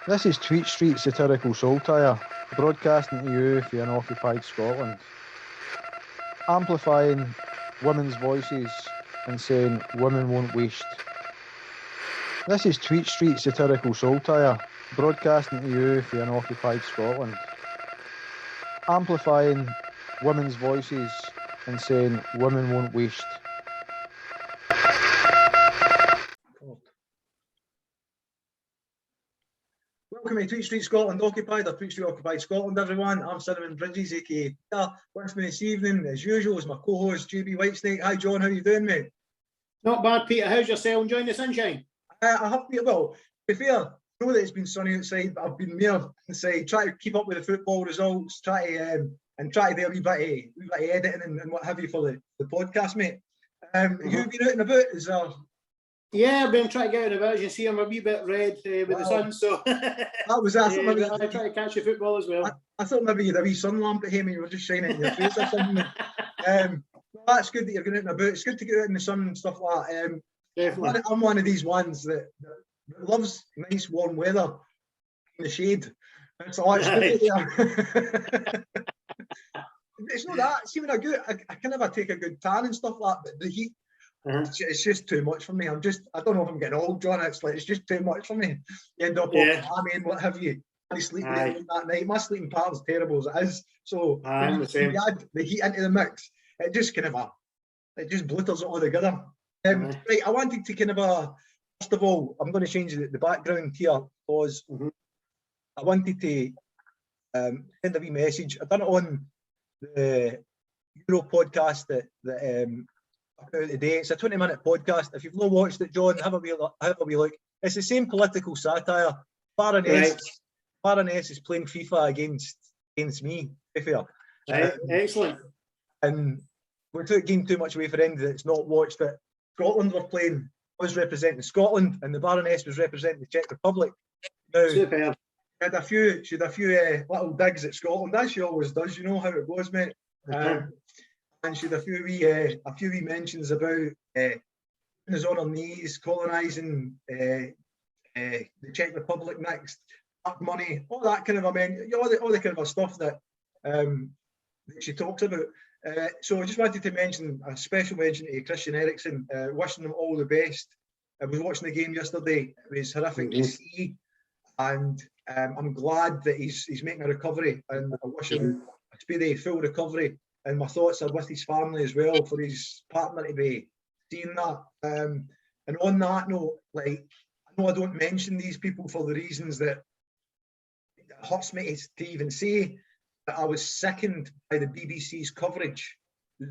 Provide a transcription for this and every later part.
This is Tweet Street Satirical Saltire, broadcasting to you for unoccupied Scotland. Amplifying women's voices and saying women won't waste. This is Tweet Street Satirical Saltire, broadcasting to you for unoccupied Scotland. Amplifying women's voices and saying women won't waste. Welcome to Tweet Street Scotland Occupied, or Tweet Street Occupied Scotland, everyone. I'm Cinnamon Bridges, aka Peter. With me this evening, as usual, is my co-host JB Whitesnake. Hi John, how you doing, mate? Not bad, Peter. How's yourself? Enjoying the sunshine? I have to, well, to be fair, I know that it's been sunny outside, but I've been there inside, trying to keep up with the football results, try to do a wee bit of editing and what have you for the podcast, mate. You've been out and about, is there? Yeah, I've been trying to get out of it. As you see, I'm a wee bit red with the sun, so that was that. I try to catch the football as well. I thought maybe you had a wee sun lamp at him and you were just shining it in your face or something. Well, that's good that you're going out and about. It's good to get out in the sun and stuff like that. Definitely. I'm one of these ones that loves nice warm weather in the shade. It's all it's good. It's not that. See, when I can never take a good tan and stuff like that, but the heat, it's just too much for me. I don't know if I'm getting old, John. It's just too much for me. You end up what have you? I sleep that night. My sleeping pattern's terrible as it is. So when you add the heat into the mix, it just blitters it all together. Right, I wanted to first of all, I'm going to change the background here because I wanted to send a wee message. I've done it on the Euro podcast that I put out today. It's a 20-minute podcast. If you've not watched it, John, have a wee look. It's the same political satire. Baroness is playing FIFA against me, to be fair. Right. Excellent. And without giving too much away for anyone that's not watched it, Scotland were playing. I was representing Scotland, and the Baroness was representing the Czech Republic. Now, superb. She had a few little digs at Scotland, as she always does. You know how it goes, mate. And she had a few wee mentions about us on our knees, colonising the Czech Republic next, up money, all that kind of all the kind of stuff that she talks about. So I just wanted to mention a special mention to Christian Eriksen, wishing him all the best. I was watching the game yesterday. It was horrific to see, and I'm glad that he's making a recovery, and I wish him a speedy full recovery. And my thoughts are with his family as well, for his partner to be seeing that. And on that note, like, I know I don't mention these people for the reasons that it hurts me to even say, that I was sickened by the BBC's coverage,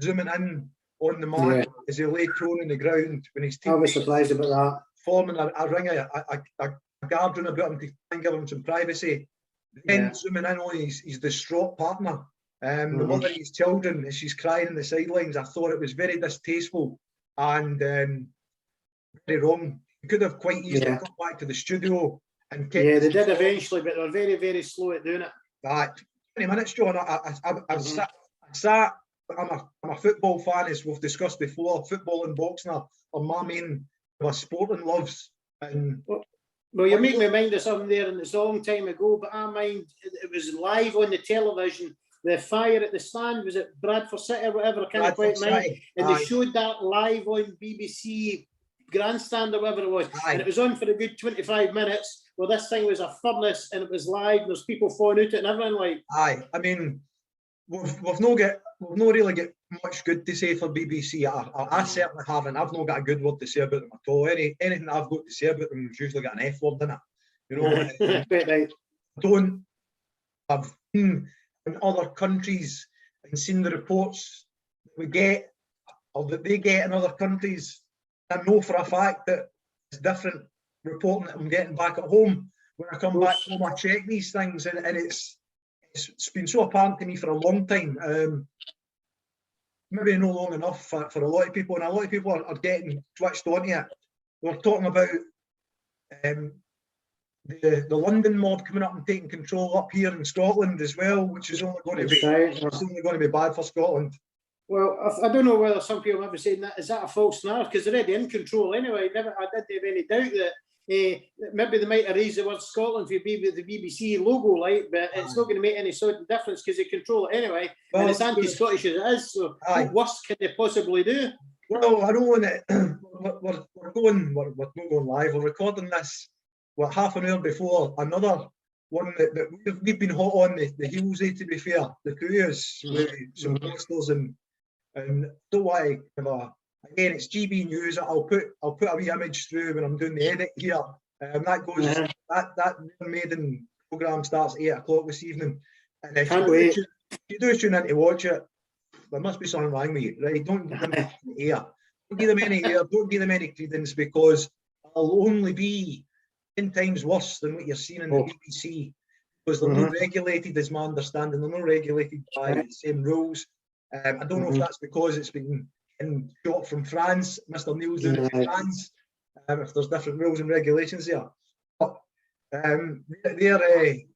zooming in on the man as he lay prone on the ground when his team. I was surprised about that. Forming a ring, a guardian about him to try and give him some privacy. Then zooming in on his distraught partner. The mother of his children, as she's crying in the sidelines. I thought it was very distasteful and very wrong. You could have quite easily come back to the studio and kept. Yeah, they did eventually, but they were very, very slow at doing it. 20 minutes, John. I sat. I'm a football fan, as we've discussed before. Football and boxing are my main sporting loves. And well, you make me mind of something there, and it's a long time ago. But I mind it was live on the television. The fire at the stand, was it Bradford City or whatever? I can't quite mind. And they showed that live on BBC Grandstand or whatever it was. And it was on for a good 25 minutes. Well, this thing was a furnace and it was live. And there's people falling out it and everything like. I mean, we've not really got much good to say for BBC. I certainly haven't. I've not got a good word to say about them at all. Anything I've got to say about them has usually got an F word in it. You know, I've been in other countries and seen the reports that we get or that they get in other countries. I know for a fact that it's different reporting that I'm getting back at home. When I come back home, I check these things, and it's been so apparent to me for a long time. Maybe not long enough for a lot of people, and a lot of people are getting switched onto it. We're talking about the London mob coming up and taking control up here in Scotland as well, which is only going to be bad for Scotland. Well, I don't know whether some people ever saying that is that a false narrative, because they're already in control anyway. I didn't have any doubt that maybe they might erase the word Scotland for the BBC logo, like, but it's not going to make any sort of difference because they control it anyway, and it's anti-Scottish as it is. So what worse can they possibly do? Well, I know we're not going live. We're recording this half an hour before another one that we've been hot on the heels of, to be fair, the Couriers with some posters and don't want to again, it's GB News. I'll put a wee image through when I'm doing the edit here. That goes that maiden programme starts at 8 o'clock this evening. And if you do tune in to watch it, there must be something wrong with you, right? Don't give them any air. Don't give them any air. Don't give them any credence, because it'll only be 10 times worse than what you're seeing in the BBC, because they're not regulated, as my understanding. They're not regulated by the same rules. I don't know if that's because it's been shot from France. Mr. Neil's doing it in France. If there's different rules and regulations there, but they're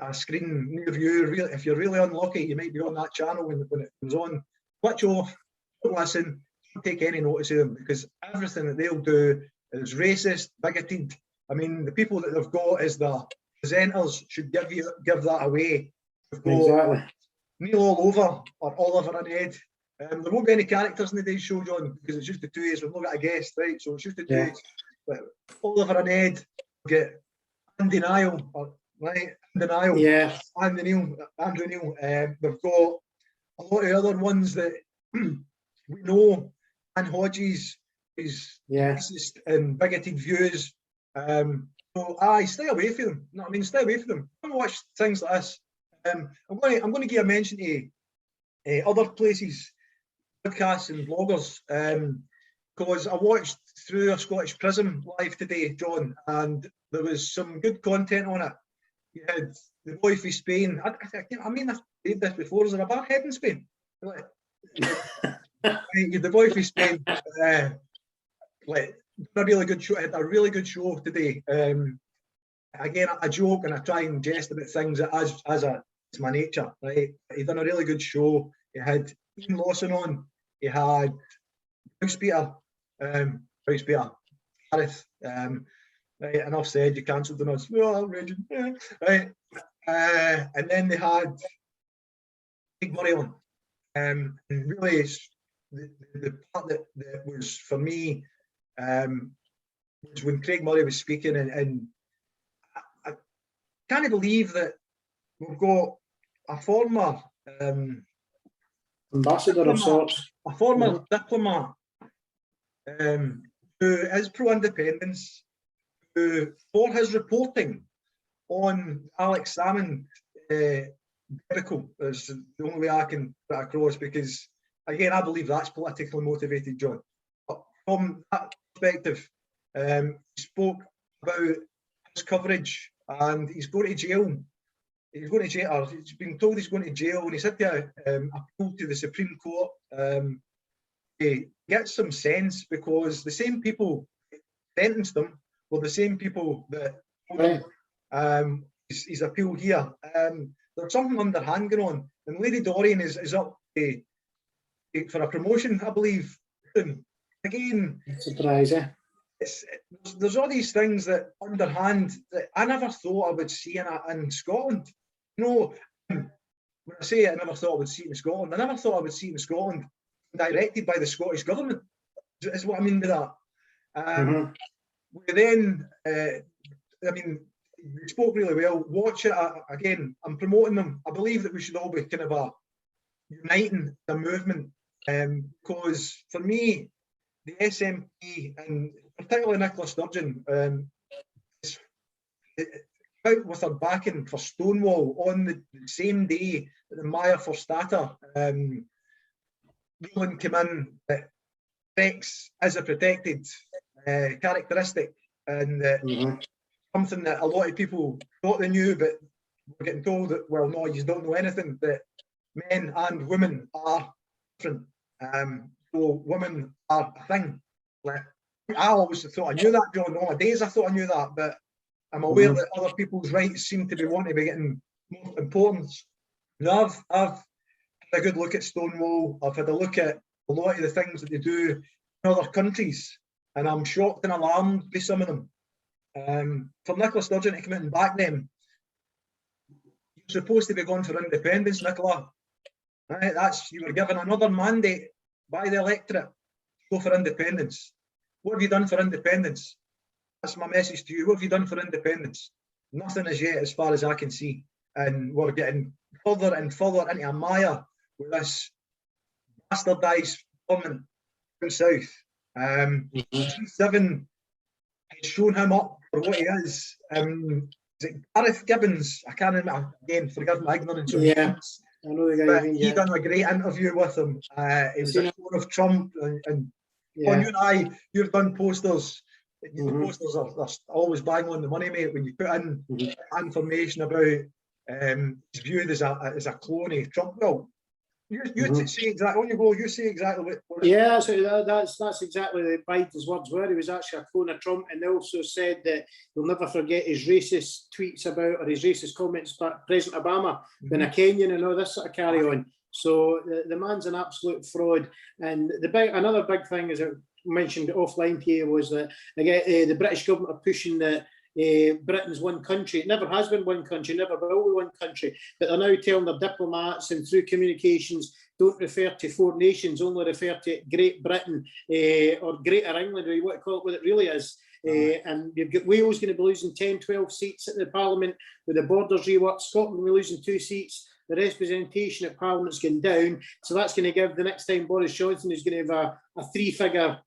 a screen near you. If you're really unlucky, you might be on that channel when it comes on. Switch off, don't listen, don't take any notice of them, because everything that they'll do is racist, bigoted. I mean, the people that they've got as the presenters should give that away. They've got Neil all over or Oliver and Ed. There won't be any characters in the day's show, John, because it's just the two of us. We've not got a guest, right? So it's just the two of us. But Oliver and Ed get Andy Niall, right? Andy Niall, Andrew Neil. They've got a lot of other ones that we know. Ann Hodges is racist and bigoted views. So stay away from them. You know what I mean? Stay away from them. Don't watch things like this. I'm going to give a mention to other places, podcasts and bloggers, because I watched through a Scottish Prism live today, John, and there was some good content on it. You had the boy from Spain. I mean, I've said this before. Is there a bar head in Spain? You had the boy from Spain. A really good show. Had a really good show today. Again, I joke and I try and jest about things it's my nature, right? He done a really good show. He had Ian Lawson on. He had Peter, Gareth. Right, enough said. You cancelled on us. Oh, right. And then they had Craig Murray on. And really, the part that was for me was when Craig Murray was speaking, and I can't believe that we've got a former ambassador of sorts, a former diplomat who is pro-independence, who, for his reporting on Alex Salmond debacle, is the only way I can put across, because again, I believe that's politically motivated, John. But from that perspective, he spoke about his coverage, and he's going to jail. He's going to jail, or he's been told he's going to jail, and he's had to appeal to the Supreme Court. To get some sense, because the same people sentenced him were the same people that he's appealed here. There's something underhand going on, and Lady Dorian is up for a promotion, I believe. And again, surprise, there's all these things that underhand that I never thought I would see in Scotland. You know, when I say I never thought I would see it in Scotland, I never thought I would see it in Scotland directed by the Scottish government, is what I mean by that. Then, I mean, we spoke really well. Watch it again. I'm promoting them. I believe that we should all be kind of uniting the movement, because for me, the SNP and particularly Nicola Sturgeon is out with her backing for Stonewall on the same day that the Maya Forstata ruling came in, that sex is a protected characteristic, and something that a lot of people thought they knew, but were getting told that, well, no, you don't know anything, that men and women are different. So women are a thing. Like, I always thought I knew that, John. All my days I thought I knew that, but I'm aware that other people's rights seem to be wanting to be getting more importance. Now, I've had a good look at Stonewall. I've had a look at a lot of the things that they do in other countries, and I'm shocked and alarmed by some of them. For Nicola Sturgeon to come out and back them, you're supposed to be going for independence, Nicola. Right? You were given another mandate by the electorate to go for independence. What have you done for independence? That's my message to you. What have you done for independence? Nothing as yet, as far as I can see. And we're getting further and further into a mire with this bastardised government down south. G7 has shown him up for what he is. Is it Gareth Gibbons? I can't remember. Again, forgive my ignorance. Yeah, I know the guy. He done a great interview with him. He was a clone of Trump. And you and I, you've done posters. The posters are always bang on the money, mate. When you put in information about he's viewed as a clone of Trump. Well, you say exactly on you go. You say exactly what yeah, so that's exactly the Biden's words were. He was actually a clone of Trump, and they also said that he'll never forget his racist tweets about, or his racist comments about President Obama being a Kenyan and all this sort of carry on. So the man's an absolute fraud. And another big thing, as I mentioned offline here, was that the British government are pushing that Britain's one country. It never has been one country, never will be one country. But they're now telling their diplomats and through communications, don't refer to four nations, only refer to Great Britain or Greater England, or you want to call it what it really is. And you've got Wales going to be losing 10, 12 seats at the Parliament with the borders reworked. Scotland will be losing 2 seats. The representation at Parliament's going down. So that's going to give the next time Boris Johnson is going to have a 3-figure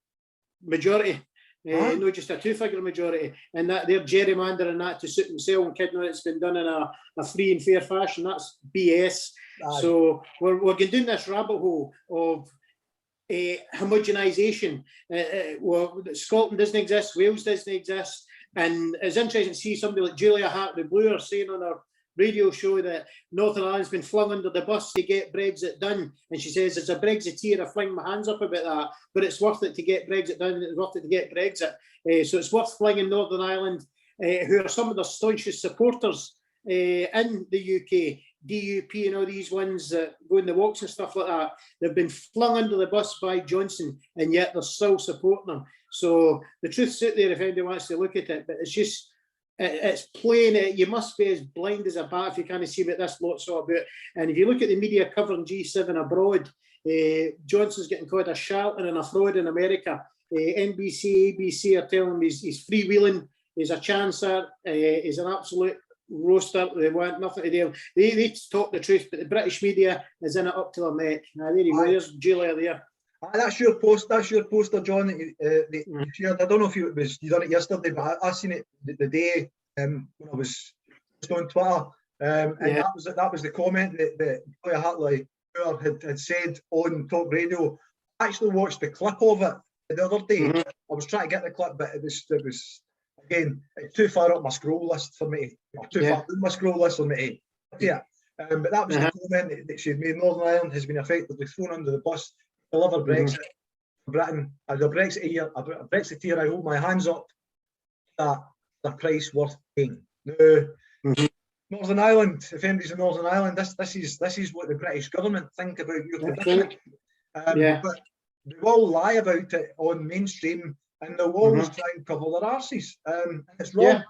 majority. Not just a 2-figure majority, and that they're gerrymandering that to suit themselves and kidding it's been done in a free and fair fashion. That's BS. So we're going down this rabbit hole of homogenisation. Scotland doesn't exist, Wales doesn't exist, and it's interesting to see somebody like Julia Hartley-Brewer saying on her radio show that Northern Ireland's been flung under the bus to get Brexit done, and she says as a Brexiteer I fling my hands up about that, but it's worth it to get Brexit done, and it's worth it to get Brexit. So it's worth flinging Northern Ireland, who are some of the staunchest supporters in the UK, DUP and all these ones that go in the walks and stuff like that. They've been flung under the bus by Johnson, and yet they're still supporting them. So the truth's out there if anybody wants to look at it, but it's plain. You must be as blind as a bat if you can't see what this lot's all about. And if you look at the media covering G7 abroad, Johnson's getting called a charlatan and a fraud in America. NBC, ABC are telling him he's freewheeling, he's a chancer, he's an absolute roaster. They want nothing to do. They talk the truth, but the British media is in it up to their neck. There you go. There's Julia there. That's your post. That's your poster, John. That you shared. I don't know if you done it yesterday, but I seen it the day when I was just on Twitter, and that was the comment that Julia Hartley had said on Talk Radio. I actually watched the clip of it the other day. I was trying to get the clip, but it was again it's too far up my scroll list for me, or too far down my scroll list for me. Yeah, but that was the comment that she had made. Northern Ireland has been effectively thrown under the bus. Deliver Brexit, Britain, as a Brexiteer, I hold my hands up. That the price worth paying. Now, Northern Ireland, if anybody's in Northern Ireland, this is what the British government think about your position. But they will lie about it on mainstream, and they'll always try and cover their arses. And it's wrong.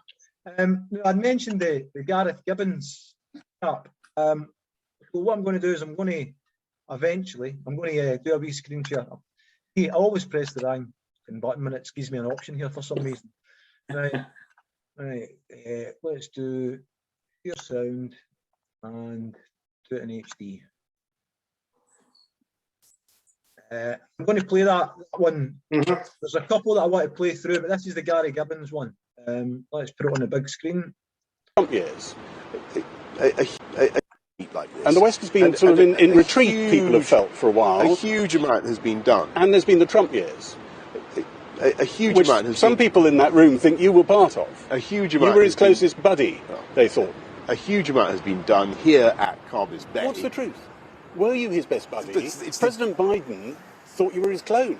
I mentioned the Gareth Gibbons up. So what I'm going to do is I'm going to do a wee screen share. I always press the wrong button when it gives me an option here for some reason. Right, let's do your sound and do it in HD. I'm going to play that one. There's a couple that I want to play through, but this is the Gary Gibbons one. Let's put it on the big screen. Trump years. Like this. And the West has been sort of in retreat, people have felt for a while. A huge amount has been done. And there's been the Trump years. A huge amount has some people in that room think you were part of. A huge amount. You were his closest buddy, they thought. A huge amount has been done here at Carver's Bay. What's the truth? Were you his best buddy? President Biden thought you were his clone.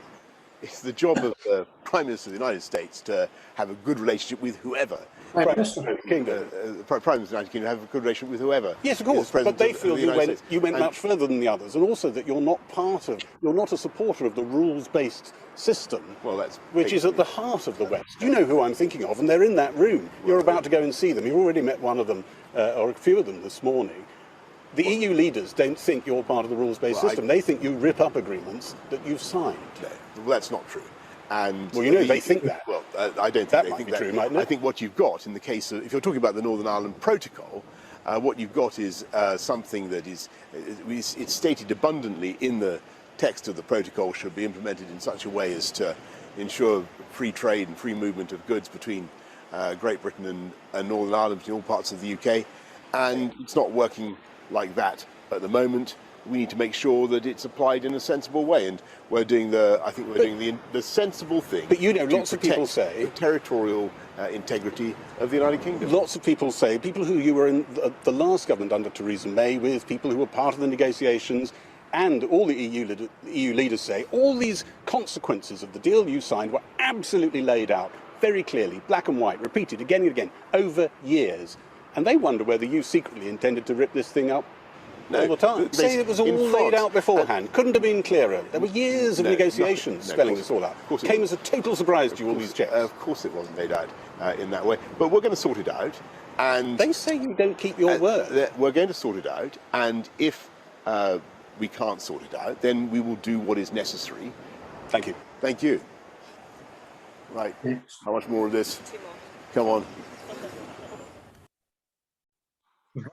It's the job of the Prime Minister of the United States to have a good relationship with whoever. Prime Minister. Kingdom. Prime Minister of the United Kingdom have a good relationship with whoever. Yes, of course, but they feel you went much further than the others, and also that you're not a supporter of the rules-based system, which is at the heart of the West. You know who I'm thinking of, and they're in that room. You're about to go and see them. You've already met one of them, or a few of them this morning. The EU leaders don't think you're part of the rules-based system. They think you rip up agreements that you've signed. No, well, that's not true. And they think that. Well, I don't think they think that. True, mightn't it? I think what you've got in the case of, if you're talking about the Northern Ireland Protocol, what you've got is something that it's stated abundantly in the text of the protocol should be implemented in such a way as to ensure free trade and free movement of goods between Great Britain and Northern Ireland, between all parts of the UK, and it's not working like that at the moment. We need to make sure that it's applied in a sensible way, and we're doing the sensible thing. But lots of people say the territorial integrity of the United Kingdom. Lots of people say, people who you were in the last government under Theresa May with, people who were part of the negotiations, and all the EU leaders say, all these consequences of the deal you signed were absolutely laid out very clearly, black and white, repeated again and again, over years. And they wonder whether you secretly intended to rip this thing up all the time. Say it was all laid out beforehand. Couldn't have been clearer. There were years of negotiations spelling this all out. Came as a total surprise to you, all these checks. Of course it wasn't laid out in that way. But we're going to sort it out. And they say you don't keep your word. We're going to sort it out. And if we can't sort it out, then we will do what is necessary. Thank you. Thank you. Right. How much more of this? 2 more. Come on.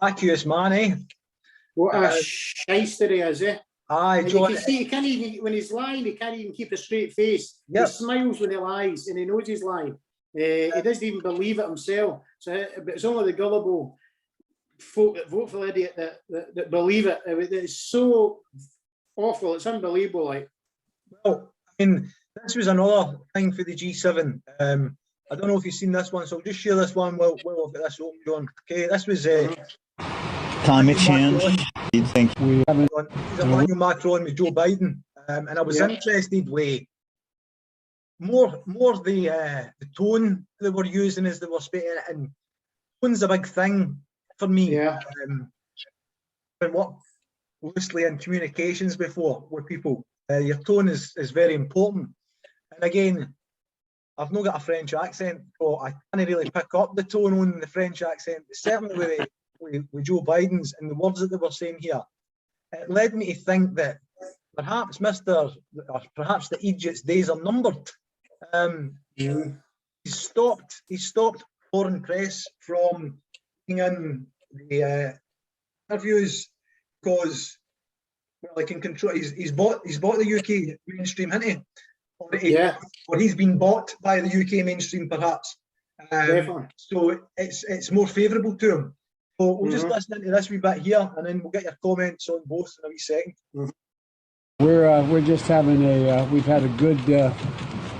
Vacuous man, eh? What a shyster he is, eh? Aye, You John. can see, he can't even, when he's lying, he can't even keep a straight face. Yep. He smiles when he lies, and he knows he's lying. He doesn't even believe it himself. So, but it's only the gullible folk that vote for the idiot that believe it. It's so awful. It's unbelievable. Like, Well, I mean, this was another thing for the G7. I don't know if you've seen this one, so I'll just share this one while I've got this open, John. Okay, this was climate change. I think we haven't. Emmanuel Macron with Joe Biden, and I was interested with more the tone they were using as they were speaking, and tone's a big thing for me. Yeah. And what loosely in communications before with people, your tone is very important. And again, I've not got a French accent, so I can't really pick up the tone on the French accent. But certainly with Joe Biden's and the words that they were saying here, it led me to think that perhaps perhaps the Egypt's days are numbered. He stopped foreign press from being in the interviews because, well, he can control. He's bought the UK mainstream, hasn't he? Or he's been bought by the UK mainstream, perhaps. So it's more favourable to him. So we'll just listen into this wee bit here, and then we'll get your comments on both in a wee second. We're just having we've had a good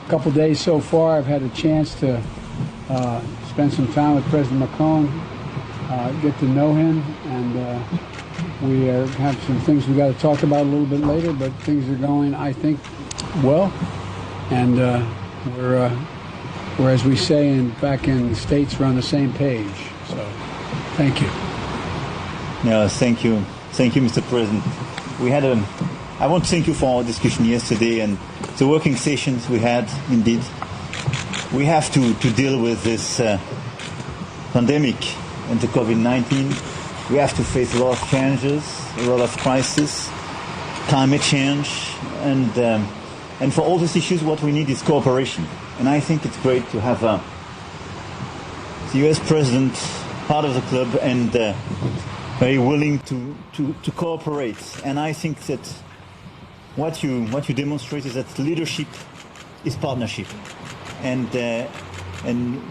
couple days so far. I've had a chance to spend some time with President Macron, get to know him, and we have some things we got to talk about a little bit later. But things are going, I think, well, and we're as we say back in the States, we're on the same page. So, thank you. Yeah, thank you, Mr. President. I want to thank you for our discussion yesterday and the working sessions we had. Indeed, we have to deal with this pandemic and the COVID-19. We have to face a lot of challenges, a lot of crisis, climate change, and for all these issues, what we need is cooperation. And I think it's great to have the U.S. President part of the club and very willing to cooperate. And I think that what you demonstrate is that leadership is partnership, and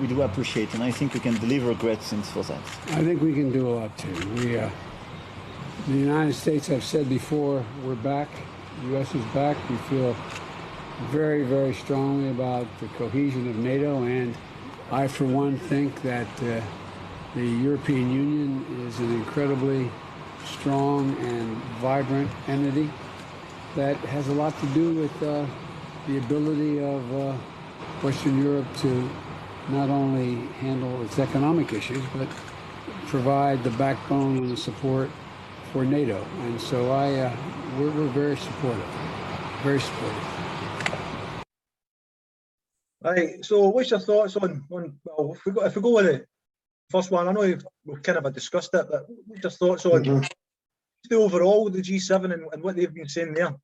we do appreciate. And I think we can deliver great things for that. I think we can do a lot too. The United States, I've said before, we're back. The U.S. is back. We feel very, very strongly about the cohesion of NATO, and I, for one, think that the European Union is an incredibly strong and vibrant entity that has a lot to do with the ability of Western Europe to not only handle its economic issues, but provide the backbone and the support for NATO. And so we're very supportive, very supportive. Right. So, what's your thoughts on well, if we go with the first one? I know we've kind of discussed it, but what's your thoughts on the overall the G7 and what they've been saying there?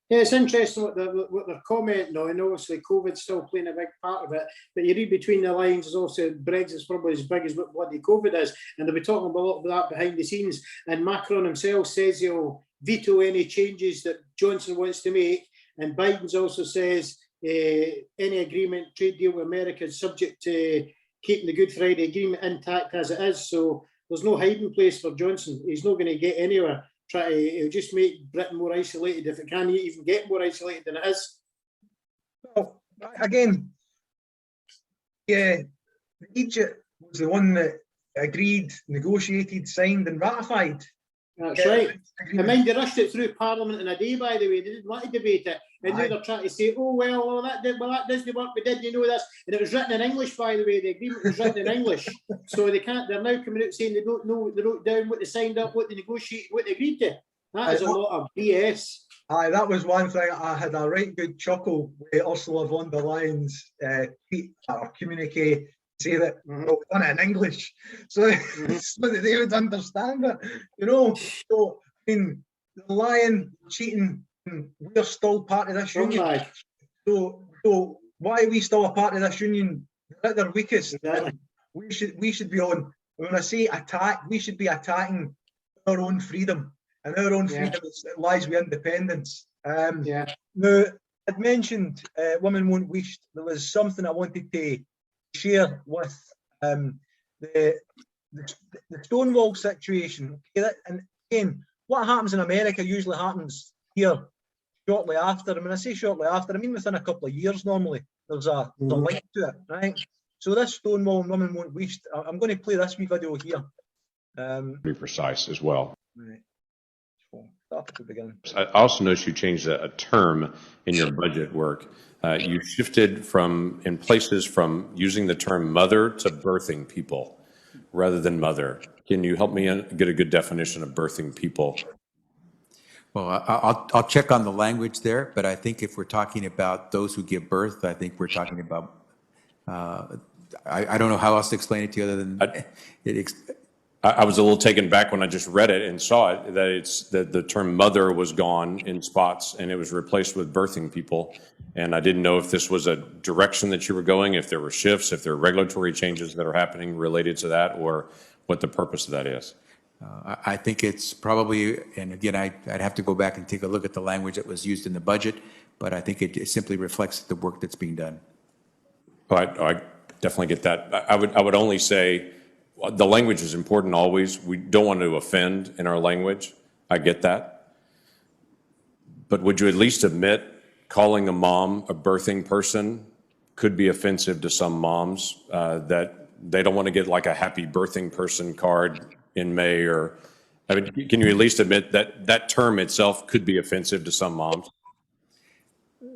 Yeah, it's interesting what they're commenting on, and obviously COVID's still playing a big part of it, but you read between the lines, there's also Brexit's probably as big as what bloody COVID is, and they'll be talking about a lot about that behind the scenes, and Macron himself says he'll veto any changes that Johnson wants to make, and Biden's also says any agreement, trade deal with America is subject to keeping the Good Friday Agreement intact as it is, so there's no hiding place for Johnson. He's not going to get anywhere. It'll just make Britain more isolated if it can even get more isolated than it is. Well, again, yeah, Egypt was the one that agreed, negotiated, signed, and ratified. That's right. I mind they rushed it through Parliament in a day, by the way. They didn't want to debate it. And now they're trying to say, oh, well, that doesn't work. We didn't know this. And it was written in English, by the way. The agreement was written in English. So they're now coming out saying they don't know, they wrote down what they signed up, what they negotiated, what they agreed to. That is a lot of BS. Aye, that was one thing. I had a right good chuckle with Ursula von der Leyen's tweet or communique say that we've done it in English, so, so that they would understand it, you know. So, I mean, the lying, cheating, we're still part of this union. So why are we still a part of this union? They're at their weakest. Exactly. We should be on. When I say attack, we should be attacking our own freedom, and our own freedom lies with independence. Now, I'd mentioned women won't wish. There was something I wanted to share with the Stonewall situation. Okay, and again, what happens in America usually happens here shortly after. And when I say shortly after, I mean within a couple of years normally. There's a link to it, right? So this Stonewall and women won't wish. I'm going to play this wee video here. Pretty precise as well. Right. Start at the beginning. I also noticed you changed a term in your budget work. You shifted from using the term mother to birthing people rather than mother. Can you help me get a good definition of birthing people? Well, I'll check on the language there, but I think if we're talking about those who give birth, I think we're talking about, I don't know how else to explain it to you other than I was a little taken back when I just read it and saw it, that the term mother was gone in spots and it was replaced with birthing people. And I didn't know if this was a direction that you were going, if there were shifts, if there are regulatory changes that are happening related to that, or what the purpose of that is. I think it's probably, and again, I'd have to go back and take a look at the language that was used in the budget, but I think it simply reflects the work that's being done. I definitely get that. I would only say the language is important always. We don't want to offend in our language. I get that. But would you at least admit calling a mom a birthing person could be offensive to some moms, that they don't want to get like a happy birthing person card in May, or, I mean, can you at least admit that that term itself could be offensive to some moms?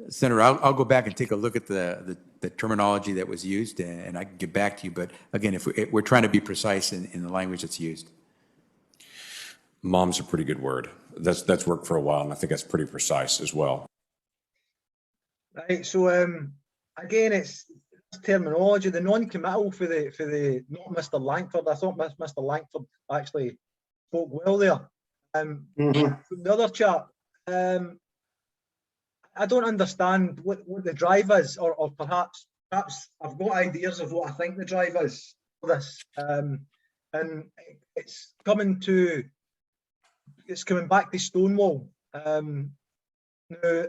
Senator, I'll go back and take a look at the terminology that was used, and I can get back to you. But again, if we're trying to be precise in the language that's used. Mom's a pretty good word. That's worked for a while, and I think that's pretty precise as well. Right. So again, it's terminology. The non-committal for the not Mr. Langford. I thought Mr. Langford actually spoke well there. The other chap. I don't understand what the drive is, or perhaps I've got ideas of what I think the drive is for this, and it's coming back to Stonewall. Now,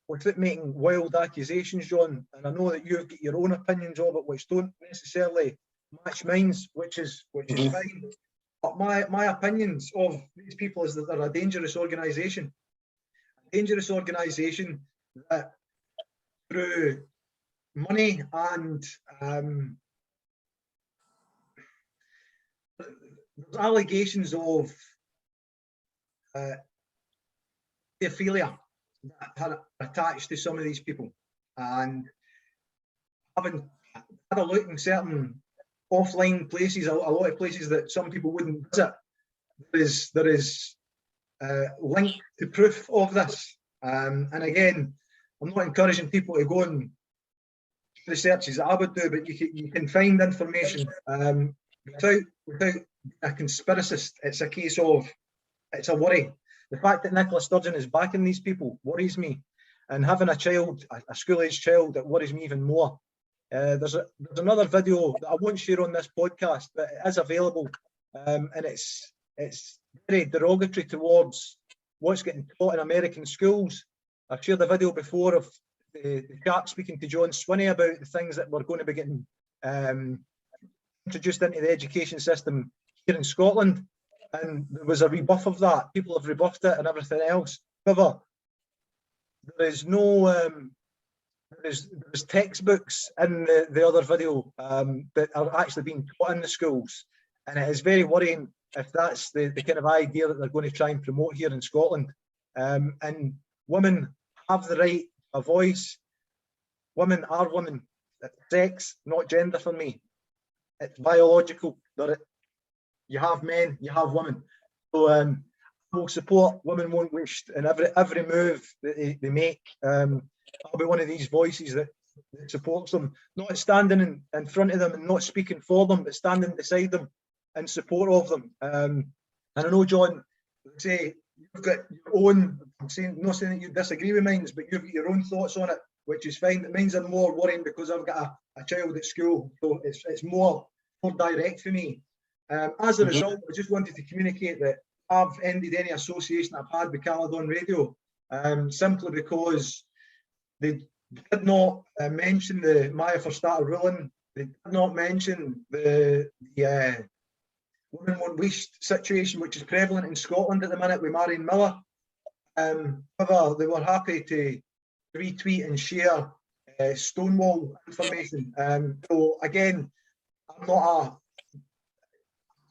without making wild accusations, John, and I know that you've got your own opinions of it, which don't necessarily match mine, which is fine. But my opinions of these people is that they're a dangerous organisation. Dangerous organisation that through money and allegations of pedophilia that are attached to some of these people, and having had a look in certain offline places, a lot of places that some people wouldn't visit. There is link to proof of this. And again, I'm not encouraging people to go and do the searches that I would do, but you can find information without a conspiracist. It's a case of, it's a worry. The fact that Nicola Sturgeon is backing these people worries me, and having a child, a school-age child, that worries me even more. There's another video that I won't share on this podcast, but it is available, and it's very derogatory towards what's getting taught in American schools. I've shared a video before of the chap speaking to John Swinney about the things that were going to be getting introduced into the education system here in Scotland, and there was a rebuff of that. People have rebuffed it and everything else. However, there is no there's textbooks in the other video that are actually being taught in the schools, and it is very worrying if that's the kind of idea that they're going to try and promote here in Scotland. And women have the right to a voice. Women are women. It's sex, not gender for me. It's biological. You have men, you have women. So I will support Women Won't Wish in every move that they make. I'll be one of these voices that supports them, not standing in front of them and not speaking for them, but standing beside them in support of them. And I know, John, say you've got your own, not saying that you disagree with mine, but you've got your own thoughts on it, which is fine. Mine's are more worrying because I've got a child at school, so it's more direct for me. As a result, I just wanted to communicate that I've ended any association I've had with Caledon Radio, simply because they did not mention the Maya Verstappen ruling. They did not mention the Women Won't Wish situation, which is prevalent in Scotland at the minute with Marion Miller. However, they were happy to retweet and share Stonewall information. So again, I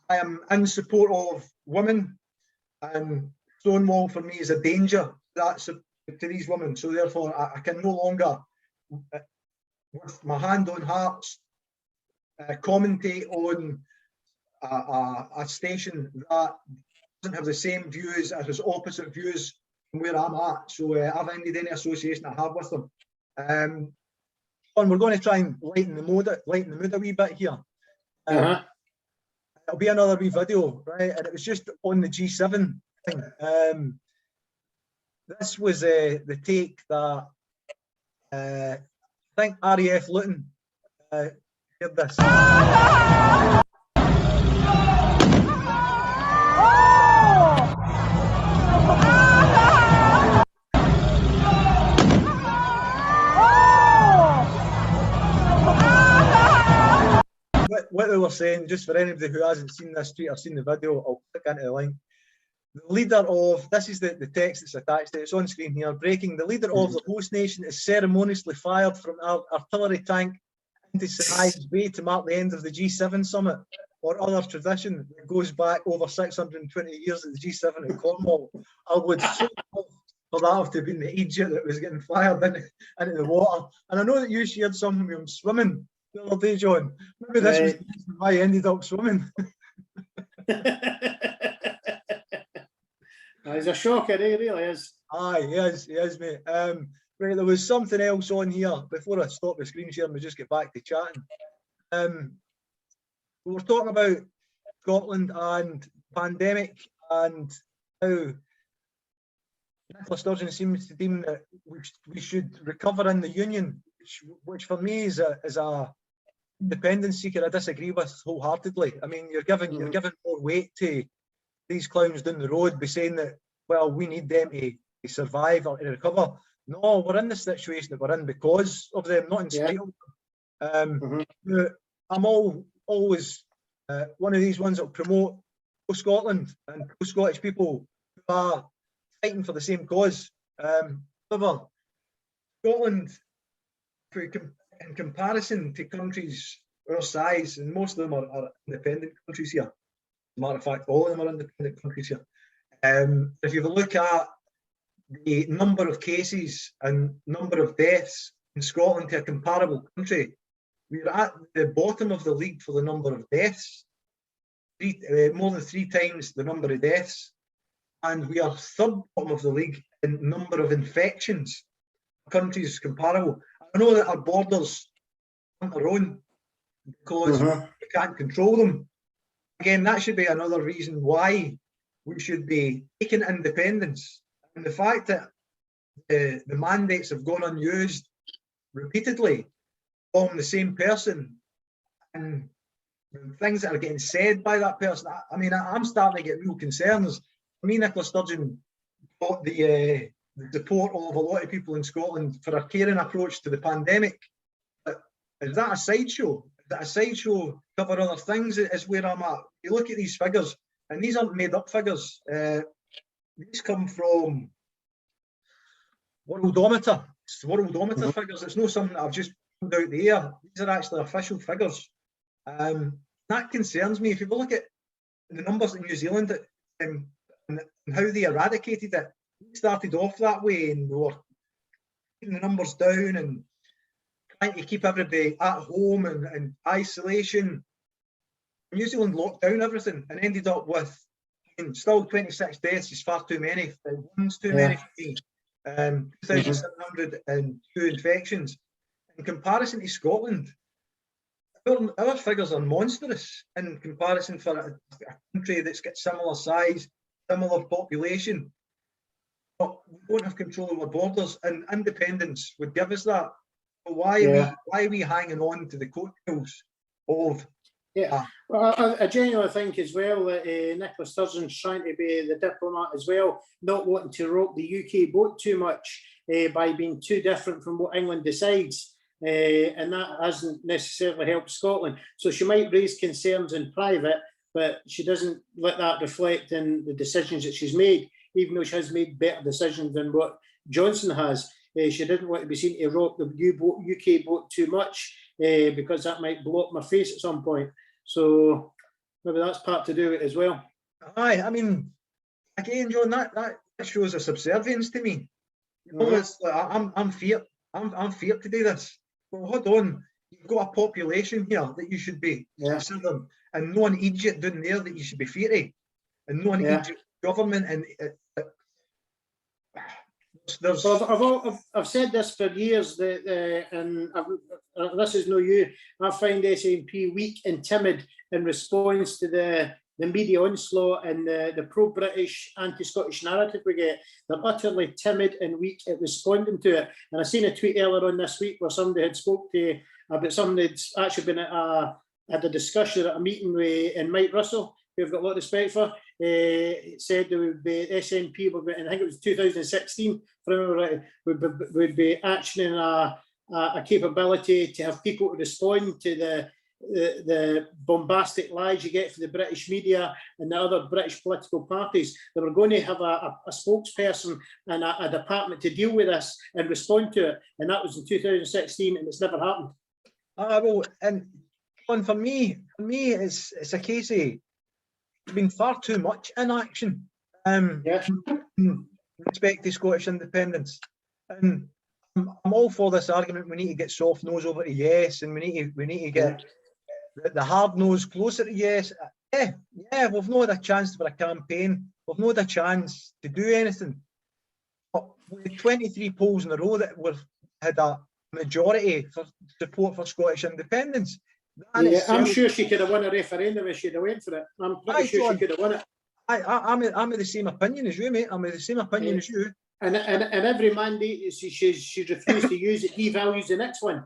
am in support of women, and Stonewall for me is a danger to these women. So therefore, I can no longer, with my hand on hearts, commentate on a station that doesn't have the same views, as has opposite views from where I'm at. So I've ended any association I have with them. And we're going to try and lighten the mood a wee bit here. It'll be another wee video, right? And it was just on the G7 thing. This was the take that I think RAF Luton heard this. What they were saying, just for anybody who hasn't seen this tweet or seen the video, I'll click into the link. The leader of, this is the text that's attached to it, it's on screen here, breaking, the leader of the host nation is ceremoniously fired from an artillery tank into St Ives Bay to mark the end of the G7 summit, or other tradition that goes back over 620 years at the G7 in Cornwall. I would so love for that to have been the Egypt that was getting fired into the water. And I know that you shared something with him swimming the other day, John. Maybe this was the reason why I ended up swimming. He's a shocker, he really is. Aye, he is, mate. Right, there was something else on here before I stop the screen share and we just get back to chatting. We were talking about Scotland and pandemic and how Nicola Sturgeon seems to deem that we should recover in the union, which for me is a independence seeker I disagree with wholeheartedly. I mean, you're giving more weight to these clowns down the road by saying that, well, we need them to survive or to recover. No, we're in the situation that we're in because of them, not in spite of them. I'm always one of these ones that will promote pro-Scotland and pro-Scottish people who are fighting for the same cause. However, Scotland, in comparison to countries our size, and most of them are independent countries here. As a matter of fact, all of them are independent countries here. If you look at the number of cases and number of deaths in Scotland to a comparable country, We're at the bottom of the league for the number of deaths, more than 3 times the number of deaths, and we are third bottom of the league in number of infections. Countries comparable. I know that our borders aren't our own because we can't control them. Again, that should be another reason why we should be taking independence. And the fact that the mandates have gone unused repeatedly from the same person, and things that are getting said by that person. I mean, I'm starting to get real concerns. I mean, Nicola Sturgeon got the support of a lot of people in Scotland for a caring approach to the pandemic. But is that a sideshow? Is that a sideshow cover other things? Is where I'm at. You look at these figures, and these aren't made up figures. These come from Worldometer. It's Worldometer figures. It's not something that I've just pulled out the air. These are actually official figures. That concerns me. If you look at the numbers in New Zealand and how they eradicated it, we started off that way, and we were keeping the numbers down and trying to keep everybody at home and isolation. New Zealand locked down everything and ended up with, still 26 deaths is far too many. One's too many for me. 2,702 infections. In comparison to Scotland, our figures are monstrous in comparison for a country that's got similar size, similar population. But we don't have control of our borders, and independence would give us that. But why are we hanging on to the coattails of? Well, I genuinely think as well that Nicola Sturgeon's trying to be the diplomat as well, not wanting to rock the UK boat too much by being too different from what England decides. And that hasn't necessarily helped Scotland. So she might raise concerns in private, but she doesn't let that reflect in the decisions that she's made, even though she has made better decisions than what Johnson has. She didn't want to be seen to rock the UK boat too much because that might blow up my face at some point. So maybe that's part to do with it as well. Aye, I mean, again, John, that shows a subservience to me. You know, it's like, I'm feared. I'm feared to do this. Well, hold on. You've got a population here that you should be considering, and no one idiot down there that you should be fearing, and no one idiot government. And I've said this for years that, and this is no you. I find SNP weak and timid in response to the media onslaught and the pro-British, anti-Scottish narrative we get. They're utterly timid and weak at responding to it. And I seen a tweet earlier on this week where somebody had spoke to about somebody that's actually been at a discussion at a meeting with Mike Russell, who I've got a lot of respect for. It said there would be SNP, and I think it was 2016, if I remember right, would be actioning a capability to have people to respond to the bombastic lies you get from the British media and the other British political parties. They were going to have a spokesperson and a department to deal with this and respond to it. And that was in 2016, and it's never happened. Well, and for me, it's a case of there's been far too much inaction. Respect to Scottish independence, and I'm all for this argument. We need to get soft nose over to yes, and we need to get the hard nose closer to yes. We've not had a chance for a campaign. We've not had a chance to do anything. But with 23 polls in a row that had a majority for support for Scottish independence. I'm sure she could have won a referendum if she'd have went for it. I'm pretty sure she could have won it. I'm of the same opinion as you, mate. I'm of the same opinion as you. And every mandate she's refused to use, it devalues the next one.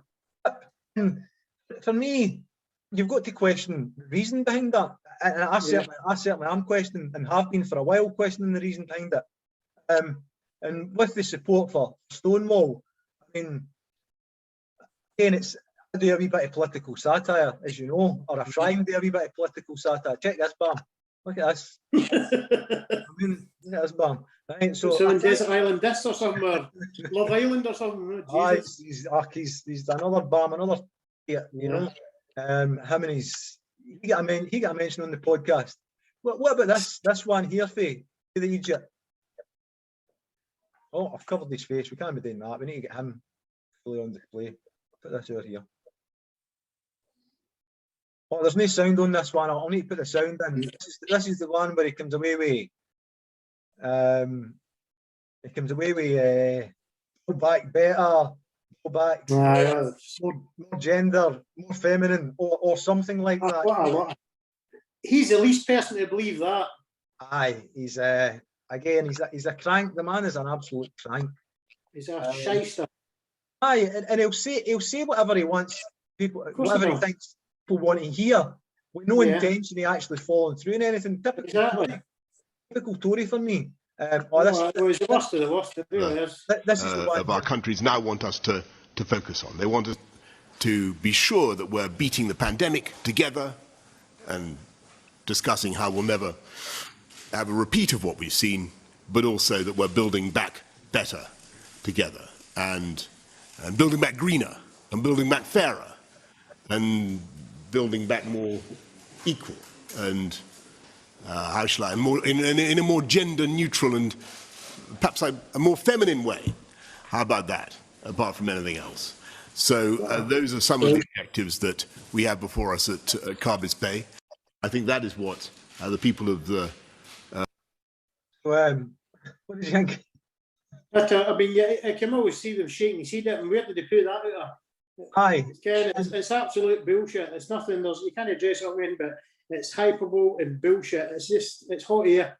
For me, you've got to question the reason behind that. And I certainly am questioning, and have been for a while, questioning the reason behind it. And with the support for Stonewall, I mean, again, I do a wee bit of political satire, as you know, or I try and do a wee bit of political satire. Check this, bam. Look at this. I mean, look at this, bam. Right, so in Desert Island Discs or something, or Love Island or something. Oh, he's another bam, another, you know. Him and he got a mention on the podcast. What about this one here, Faye? The Egypt. Oh, I've covered his face. We can't be doing that. We need to get him fully on display. Put this over here. Oh, there's no sound on this one. I'll need to put the sound in. This is the one where he comes away with. He comes away with go back better, go back more gender, more feminine, or something like that. He's the least person to believe that. Aye, he's again, he's a crank. The man is an absolute crank. He's a shyster. Aye, and he'll say whatever he wants. People, whatever he thinks people want to hear, with no intention of actually following through in anything. Typical Tory for me. He's the worst of the worst. It really is. This is the one of our countries now want us to focus on. They want us to be sure that we're beating the pandemic together and discussing how we'll never have a repeat of what we've seen, but also that we're building back better together and building back greener and building back fairer and building back more equal and how shall I, more in a more gender neutral and perhaps a more feminine way. How about that, apart from anything else? So those are some of the objectives that we have before us at Carbis Bay. I think that is what the people of the... what do you think? But, I mean, I can always see them shaking his head at, and where did they put that out of? Aye. It's absolute bullshit. It's nothing, you can't address it in, but it's hyperbole and bullshit. It's just, it's hot air.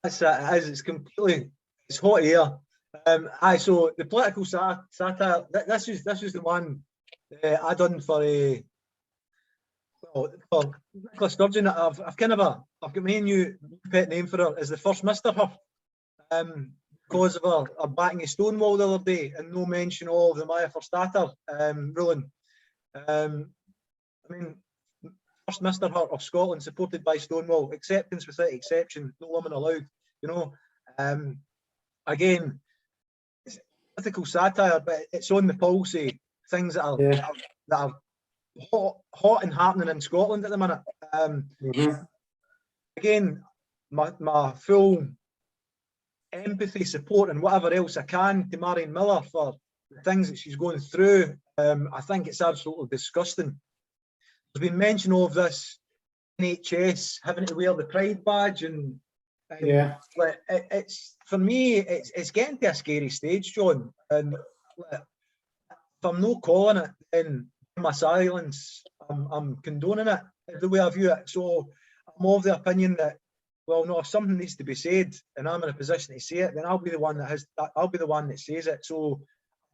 That's it, it is. It's completely, it's hot air. Aye, so the political satire, this was the one I done for Nicola Sturgeon. I've got my new pet name for her, is the First Mr. Her. Because of her backing of Stonewall the other day and no mention of the Maya Verstappen ruling. I mean, First Mr. Her of Scotland, supported by Stonewall, acceptance without exception, no woman allowed, you know. Again, it's political satire, but it's on the pulse of things that are hot and happening in Scotland at the minute. Again, my full empathy, support and whatever else I can to Marion Miller for the things that she's going through. I think it's absolutely disgusting. There's been mention of this NHS having to wear the pride badge and it's for me it's getting to a scary stage, John, and if I'm not calling it, then my silence, I'm condoning it the way I view it. So I'm of the opinion that, well, no, if something needs to be said and I'm in a position to say it, then I'll be the one that says it. So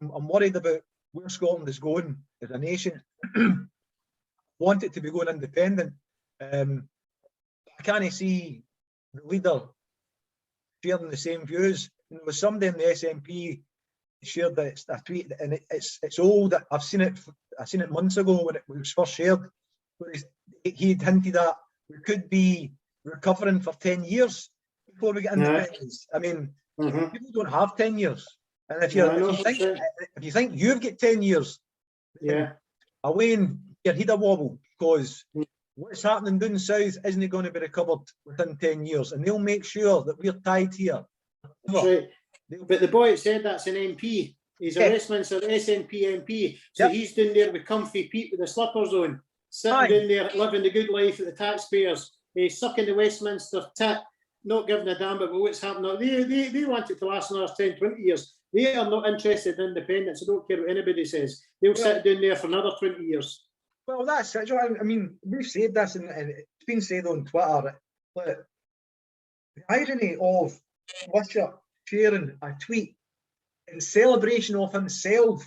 I'm worried about where Scotland is going as a nation. Want it to be going independent. I can't see the leader sharing the same views. And there was somebody in the SNP shared that a tweet, and it's old. I've seen it months ago when it was first shared. Where he had hinted that we could be recovering for 10 years before we get independence. I mean, people don't have 10 years. And if you think you've got 10 years, away in your head a wobble, because what's happening down south isn't going to be recovered within 10 years. And they'll make sure that we're tied here. Right. But the boy said that's an MP. He's a Westminster SNP MP. So he's down there with comfy Pete with the slippers on, sitting down there living the good life at the taxpayers. He's sucking the Westminster tit, not giving a damn about what's happening. They want it to last another 10, 20 years. They are not interested in independence. I don't care what anybody says. They'll sit down there for another 20 years. Well, that's it. I mean, we've said this, and it's been said on Twitter. But the irony of Bishop sharing a tweet in celebration of himself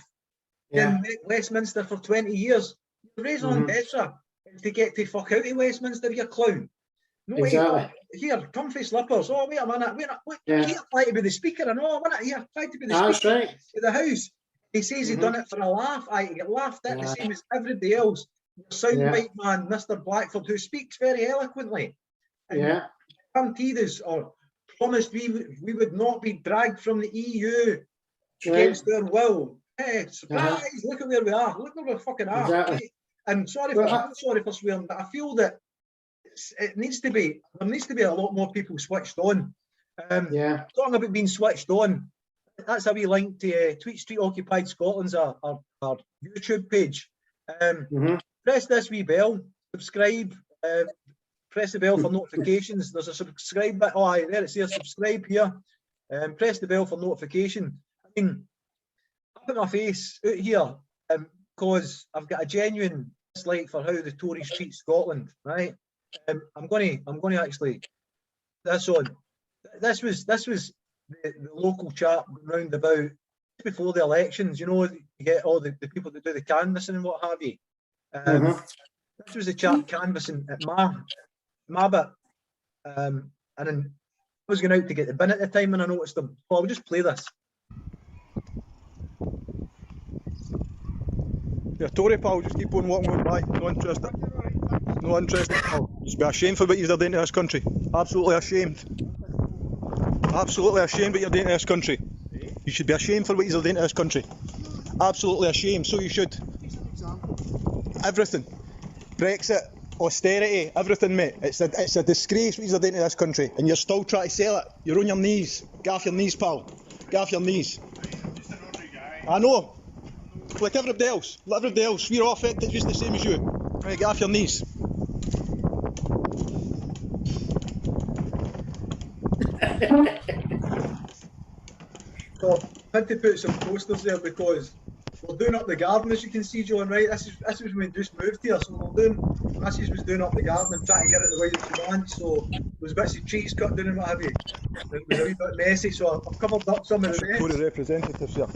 in Westminster for 20 years. The raison d'etre is to get to fuck out of Westminster, you clown. No, here, comfy slippers. Oh, wait a minute. Here, try to be the speaker, and here, try to be the speaker of the House. He says he done it for a laugh. He get laughed at the same as everybody else. Your soundbite man, Mr. Blackford, who speaks very eloquently. And guaranteed us or promised we would not be dragged from the EU against their will. Hey, surprise! Look at where we are. Look where we fucking are. Exactly. And I'm sorry for swearing, but I feel that there needs to be a lot more people switched on. Talking about being switched on, that's a wee link to Tweet Street Occupied Scotland's our YouTube page. Press this wee bell subscribe, press the bell for notifications. There's a subscribe bit. Oh, aye, there it's there. Subscribe here. Press the bell for notification. I mean, I put my face out here because I've got a genuine dislike for how the Tories treat Scotland. Right? I'm going to actually this on. This was the local chat round about before the elections. You know, you get all the people that do the canvassing and what have you. This was the chat canvassing at my bit, and then I was going out to get the bin at the time and I noticed them. So I'll just play this. You're a Tory, pal, just keep on walking by. No interested. No interested, pal. Just be ashamed for what you're doing to this country. Absolutely ashamed. Absolutely ashamed what you're doing to this country. You should be ashamed for what you're doing to this country. Absolutely ashamed, so you should. Everything. Brexit, austerity, everything, mate. It's a disgrace what you're doing to this country, and you're still trying to sell it. You're on your knees. Get off your knees, pal. Get off your knees. I know. Like everybody else. We're all affected just the same as you. Right, get off your knees. So I had to put some posters there because we're doing up the garden, as you can see, John, right? This was when we just moved here, so Mrs was doing up the garden and trying to get it the way that she wants, so there was bits of trees cut down and what have you. It was a wee bit messy, so I've covered up some of the mess. Tory representatives here.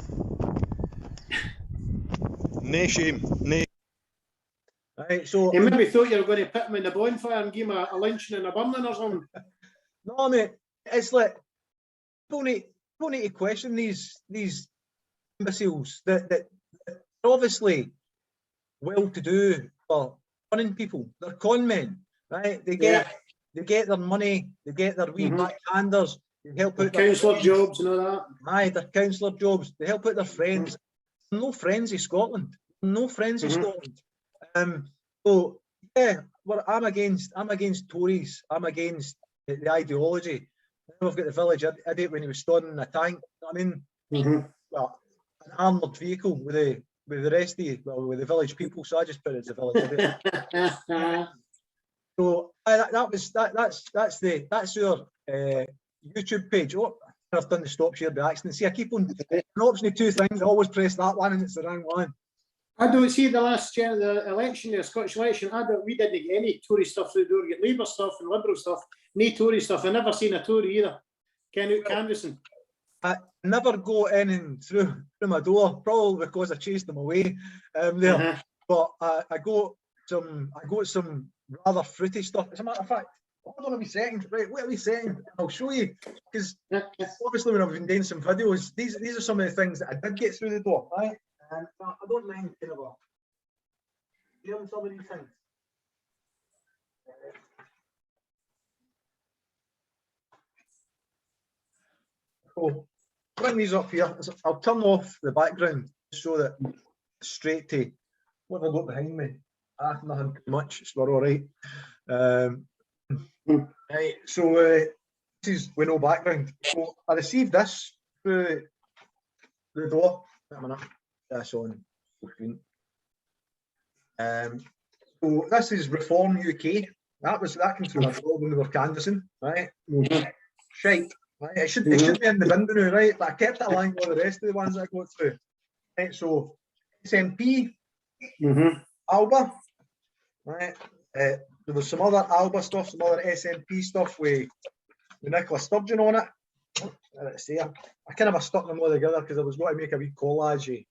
Nae shame, nae. Right, so You maybe thought you were going to put him in the bonfire and give him a lynching and a burning or something. no, mate, it's like people need to question these imbeciles that are obviously well-to-do for conning people. They're con men, right? They get their money, they get their wee backhanders, they help out their councillor friends. jobs and all that. Aye, their councillor jobs, they help out their friends. No friends in Scotland. No friends in Scotland. So yeah, I'm against Tories. I'm against the ideology. We've got the village idiot when he was stoning a tank. I mean, well, an armoured vehicle with the rest of with the village people. So I just put it as a village idiot. So that's our YouTube page. Oh, I've done the stop share by accident. See, I keep on an option of two things. I always press that one and it's the wrong one. I don't see the election, the Scottish election. We didn't get any Tory stuff through the door. We get Labour stuff and Liberal stuff. No Tory stuff. I never seen a Tory either. Canvassing. I never go in and through my door, probably because I chased them away there. But I got some rather fruity stuff. As a matter of fact, hold on a wee second. Right, wait a wee second. I'll show you, because obviously when I've been doing some videos, these are some of the things that I did get through the door, right? And I don't mind kind of doing some of these things. So bring these up here. I'll turn off the background so that it's straight to what have I got behind me. Nothing too much. It's all right. Right. So this is with no background. So I received this through the door. Wait a minute. That's on screen. So this is Reform UK. That came through my door when we were canvassing, right? Shite. Right? It should be in the bin now, right? But I kept it along with the rest of the ones that I got through. Right, so SNP, Alba, right? There was some other Alba stuff, some other SNP stuff with Nicola Sturgeon on it. Let's see, I kind of stuck them all together because I was going to make a wee collage of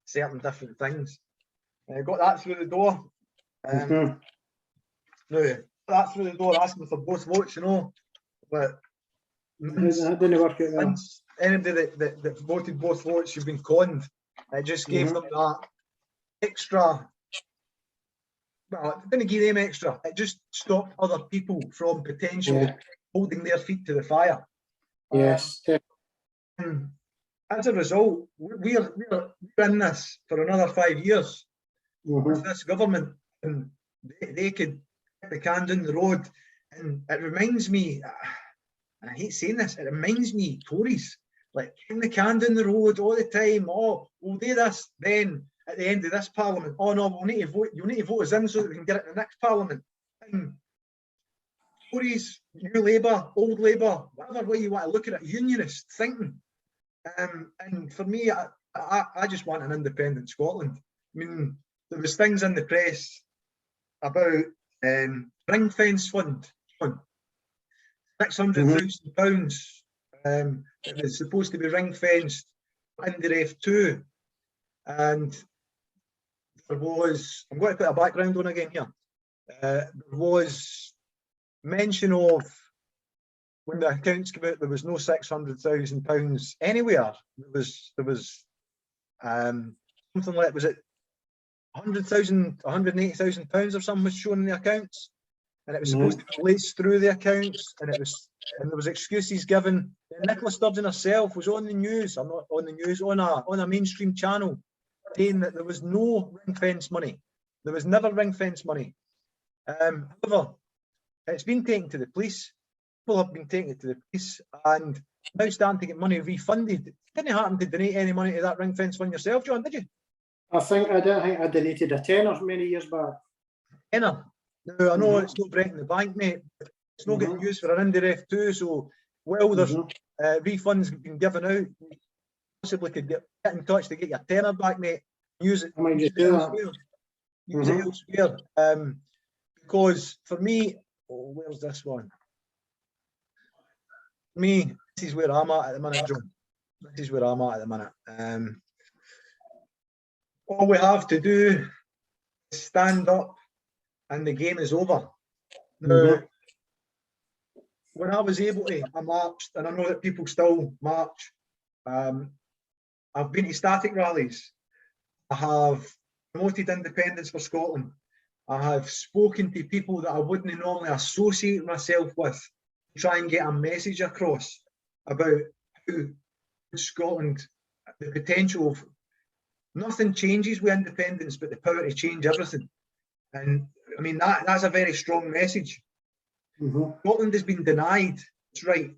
certain different things. I got that through the door. No, that through the door asking for both votes, you know. But that didn't work out well. Anybody that voted both votes, you've been conned. It just gave them that extra. Well, it didn't give them extra. It just stopped other people from potentially holding their feet to the fire. Yes. As a result, we're in this for another 5 years with this government, and they could kick the can down the road. And it reminds me, I hate saying this, it reminds me Tories, like kicking the can down the road all the time. Oh, we'll do this then. at the end of this parliament, oh no, we'll need to vote, you need to vote us in so that we can get it in the next parliament. And Tories, New Labour, Old Labour, whatever way you want to look at it, unionist thinking. And for me, I just want an independent Scotland. I mean, there was things in the press about ring fence fund, £600,000. It was supposed to be ring fenced under F2, and there was, I'm going to put a background on again here. There was mention of, when the accounts came out, there was no £600,000 anywhere. There was something like, was it 100,000, £180,000 or something was shown in the accounts, and it was supposed to be laced through the accounts, and there was excuses given. Nicola Sturgeon herself was on the news, I'm not on the news, on a mainstream channel, saying that there was no ring fence money. There was never ring fence money. However, it's been taken to the police. People have been taking it to the police, and now starting to get money refunded. You didn't happen to donate any money to that ring fence fund yourself, John, did you? I think I donated a tenner many years back. Tenner? No, I know it's not breaking the bank, mate. It's not getting used for an indirect too. So, well, there's refunds been given out. You possibly could get in touch to get your tenner back, mate. Use it. Use it elsewhere. Because for me, where's this one? For me, this is where I'm at the minute, John. This is where I'm at the minute. All we have to do is stand up, and the game is over. Now, when I was able to, I marched, and I know that people still march. I've been to static rallies. I have promoted independence for Scotland. I have spoken to people that I wouldn't normally associate myself with to try and get a message across about how Scotland, the potential of nothing changes with independence, but the power to change everything. And I mean, that's a very strong message. Scotland has been denied, it's right,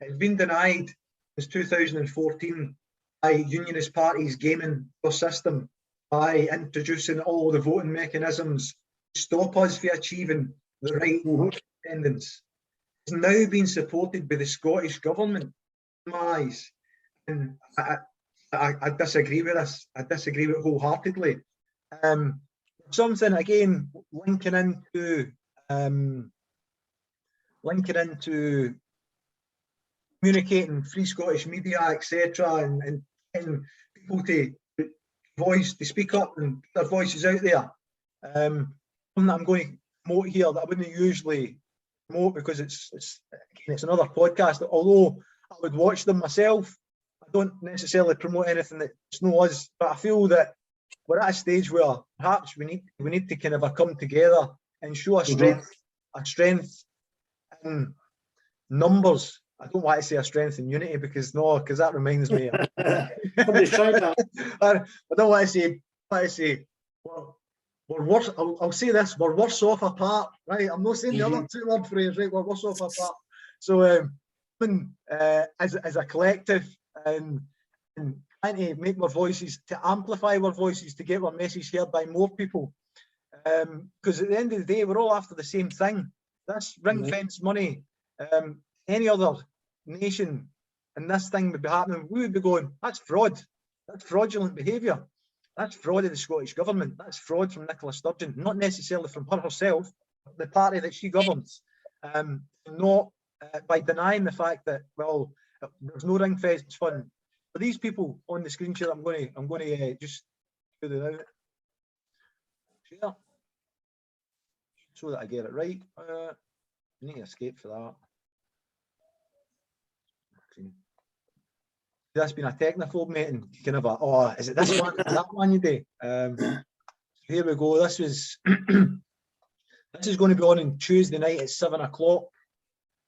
it's been denied since 2014 by unionist parties gaming the system, by introducing all the voting mechanisms to stop us from achieving the right to independence. It's now being supported by the Scottish government, in my eyes. And I disagree with this. I disagree with it wholeheartedly. Something again linking into communicating free Scottish media, etc., and getting people to speak up and put their voices out there. Something that I'm going to promote here that I wouldn't usually promote because it's another podcast. Although I would watch them myself, I don't necessarily promote anything that's no us. But I feel that we're at a stage where perhaps we need to kind of come together and show a strength in numbers. I don't want to say a strength in unity because that reminds me. I don't want to say. We're worse. I'll say this: we're worse off apart, right? I'm not saying the other two-word phrase, right? We're worse off apart. So, as a collective, and trying to make our voices, to amplify our voices, to get our message heard by more people. Because at the end of the day, we're all after the same thing. This ring fence money. Any other nation, and this thing would be happening, we would be going, that's fraud. That's fraudulent behaviour. That's fraud of the Scottish government. That's fraud from Nicola Sturgeon, not necessarily from her herself, the party that she governs. Not by denying the fact that, well, there's no ring fence fund. For these people on the screen share, I'm going to just put it out. Share. So that I get it right. I need to escape for that. That's been a technophobe, mate, and kind of is it this one? That one you do? Here we go. This is this is going to be on Tuesday night at 7 o'clock.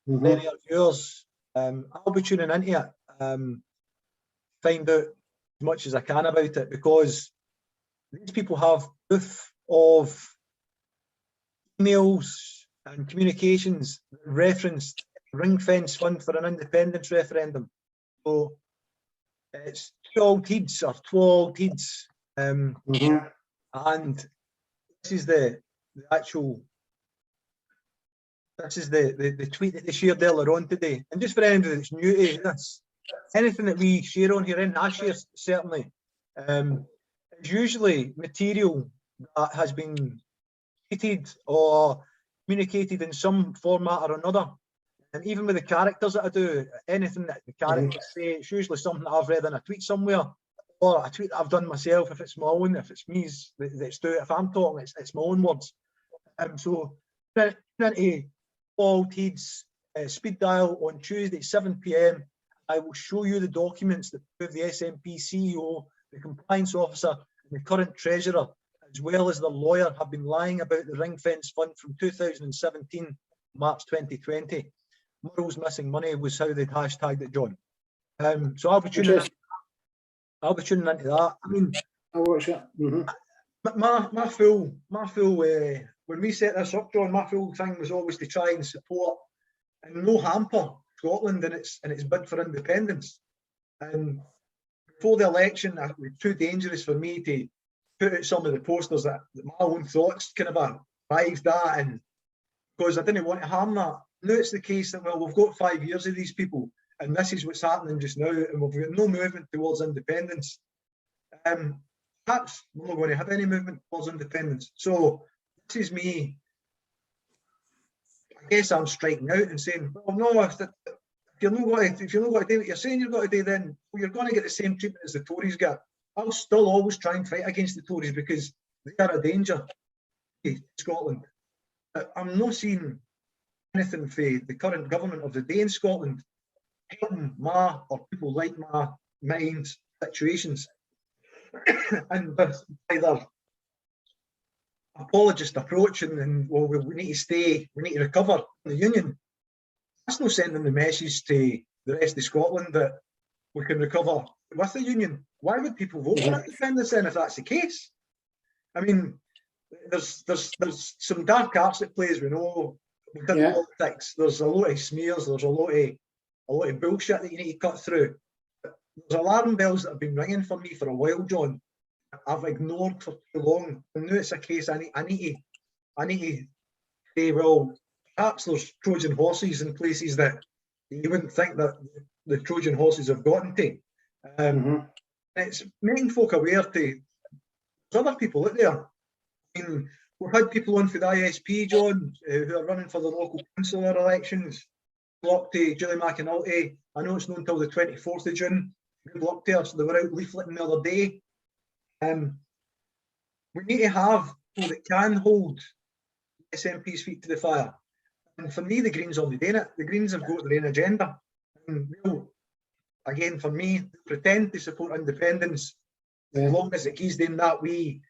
Many of yours. I'll be tuning into it. Find out as much as I can about it, because these people have proof of emails and communications that referenced ring fence fund for an independence referendum. So it's two old heads And this is the actual. This is the tweet that they shared earlier on today. And just for anybody that's new to this, anything that we share on here, and I share certainly, is usually material that has been tweeted or communicated in some format or another. And even with the characters that I do, anything that the characters say, it's usually something that I've read in a tweet somewhere, or a tweet that I've done myself, if it's my own, if it's me that's doing it, if I'm talking, it's my own words. So, into Paul Teed's speed dial on Tuesday, 7 PM, I will show you the documents that prove the SNP CEO, the compliance officer, and the current treasurer, as well as the lawyer, have been lying about the ring fence fund from 2017, March 2020. Murrell's missing money was how they'd hashtagged it, John. So I'll be tuning into that. I mean, I'll watch it. My full when we set this up, John, my full thing was always to try and support and no hamper Scotland in its bid for independence. And before the election, it was too dangerous for me to put out some of the posters that my own thoughts kind of arrived at, and because I didn't want to harm that. Now it's the case that, well, we've got 5 years of these people, and this is what's happening just now, and we've got no movement towards independence. Perhaps we're not going to have any movement towards independence. So this is me. I guess I'm striking out and saying, well, no, if you're not going to do what you're saying you're going to do, then you're going to get the same treatment as the Tories get. I'll still always try and fight against the Tories because they are a danger to Scotland. But I'm not seeing anything for the current government of the day in Scotland helping my or people like my mind's situations. And with either apologist approach and well, we need to stay, we need to recover the union, that's not sending the message to the rest of Scotland that we can recover with the union. Why would people vote for independence then if that's the case? I mean, there's some dark arts at play, as we know, within politics. There's a lot of smears, there's a lot of bullshit that you need to cut through. There's alarm bells that have been ringing for me for a while, John. I've ignored for too long. And now it's a case I need to say, well, perhaps there's Trojan horses in places that you wouldn't think that the Trojan horses have gotten to. It's making folk aware to there's other people out there. I mean, we've had people on for the ISP, John, who are running for the local councillor elections. Blocked to Julie McAnulty. I know it's not until the 24th of June. We blocked her, so they were out leafleting the other day. We need to have people that can hold SNP's feet to the fire. And for me, the Greens will be doing it. The Greens have got their own agenda. And again, for me, pretend to support independence as long as it gives them that wee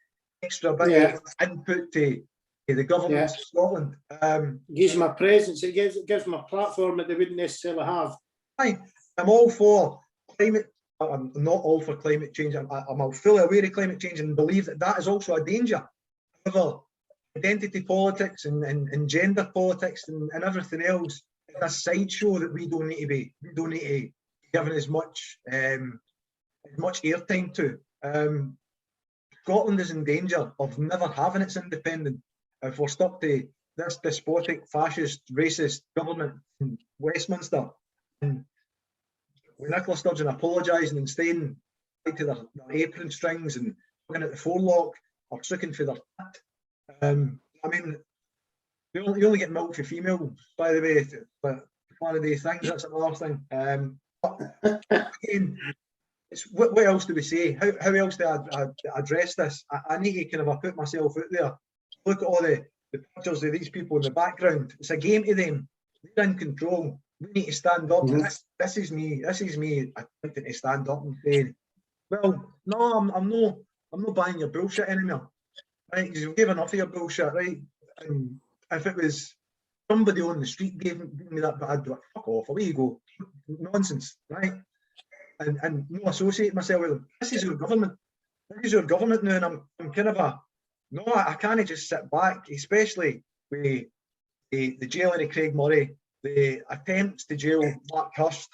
extra bit of input to the government of Scotland. It gives them a presence, it gives them a platform that they wouldn't necessarily have. I'm all for climate. I'm not all for climate change. I'm fully aware of climate change and believe that that is also a danger. However, identity politics and gender politics and everything else is a sideshow that we don't need to be given as much airtime to. Scotland is in danger of never having its independence if we're stuck to this despotic, fascist, racist government in Westminster. And with Nicola Sturgeon apologising and staying to their apron strings and looking at the forelock or looking for their tit. I mean, you only get milk for females, by the way, but one of these things, that's another thing. But again, it's, what else do we say? How else do I address this? I need to kind of put myself out there. Look at all the pictures of these people in the background. It's a game to them. They're in control. We need to stand up. This is me attempting to stand up and saying, well, no, I'm not buying your bullshit anymore. Right? Because you've given enough of your bullshit, right? And if it was somebody on the street gave me that, I'd be like, fuck off, away you go. Nonsense, right? And no associate myself with them. This is your government. This is your government now, and I'm kind of no, I can't just sit back, especially with the jailing of Craig Murray, the attempts to jail Mark Hurst,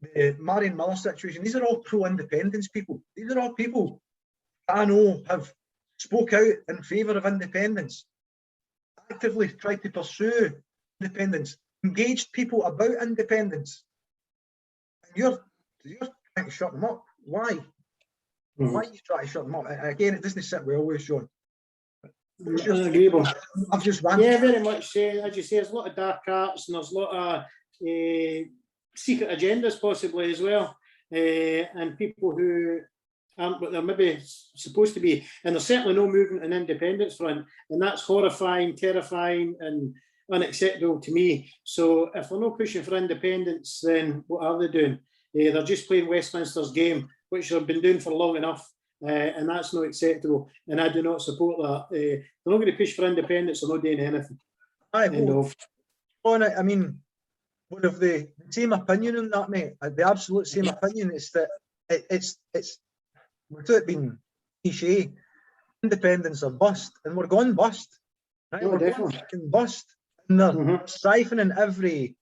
the Marion Miller situation. These are all pro-independence people. These are all people that I know have spoke out in favour of independence, actively tried to pursue independence, engaged people about independence. And you're trying to shut them up. Why? Why are you trying to shut them up? Again, it doesn't sit well with Sean. Agreeable. I've just ranted. Yeah, very much. As you say, there's a lot of dark arts and there's a lot of secret agendas possibly as well, and people who aren't what they're maybe supposed to be. And there's certainly no movement in independence front, and that's horrifying, terrifying, and unacceptable to me. So if they're not pushing for independence, then what are they doing? They're just playing Westminster's game, which they've been doing for long enough. And that's not acceptable, and I do not support that. They're not going to push for independence. They're not doing anything. I mean, one of the same opinion on that, mate. The absolute same opinion is that it's without being cliche, independence or bust, and we're going bust. Right? Oh, we're definitely going bust, and they're siphoning every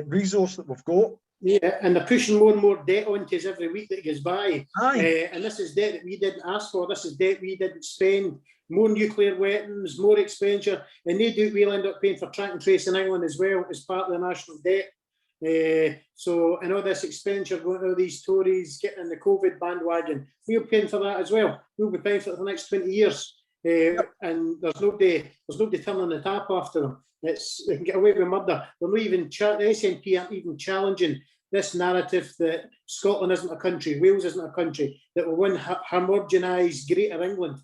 resource that we've got. Yeah, and they're pushing more and more debt onto us every week that goes by. And this is debt that we didn't ask for. This is debt we didn't spend. More nuclear weapons, more expenditure, and we'll end up paying for track and trace in England as well as part of the national debt. So, and all this expenditure going to all these Tories getting the COVID bandwagon, we're paying for that as well. We'll be paying for it for the next 20 years. And there's nobody turning the tap after them. They can get away with murder. They're not even the SNP aren't even challenging this narrative that Scotland isn't a country, Wales isn't a country, that will win homogenise Greater England.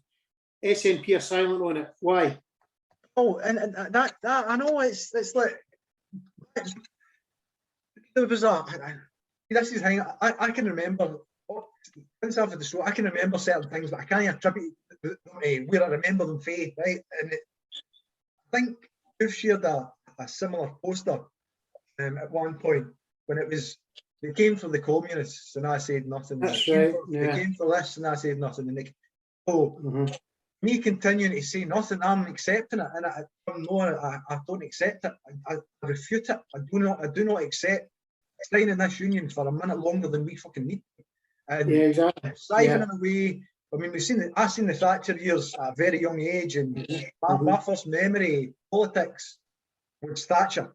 SNP are silent on it. Why? Oh, and that I know it's like there was this is how I can remember since after the show I can remember certain things, but I can't attribute where I remember them from, right? And I think we've shared a similar poster at one point when it was they came for the communists and I said nothing. That's right. They came for this and I said nothing. And me continuing to say nothing, I'm accepting it, and I don't accept it. I refute it. I do not accept staying in this union for a minute longer than we fucking need. And exactly. Siphoning away. I mean, I've seen the Thatcher years at a very young age, and my first memory of politics was Thatcher.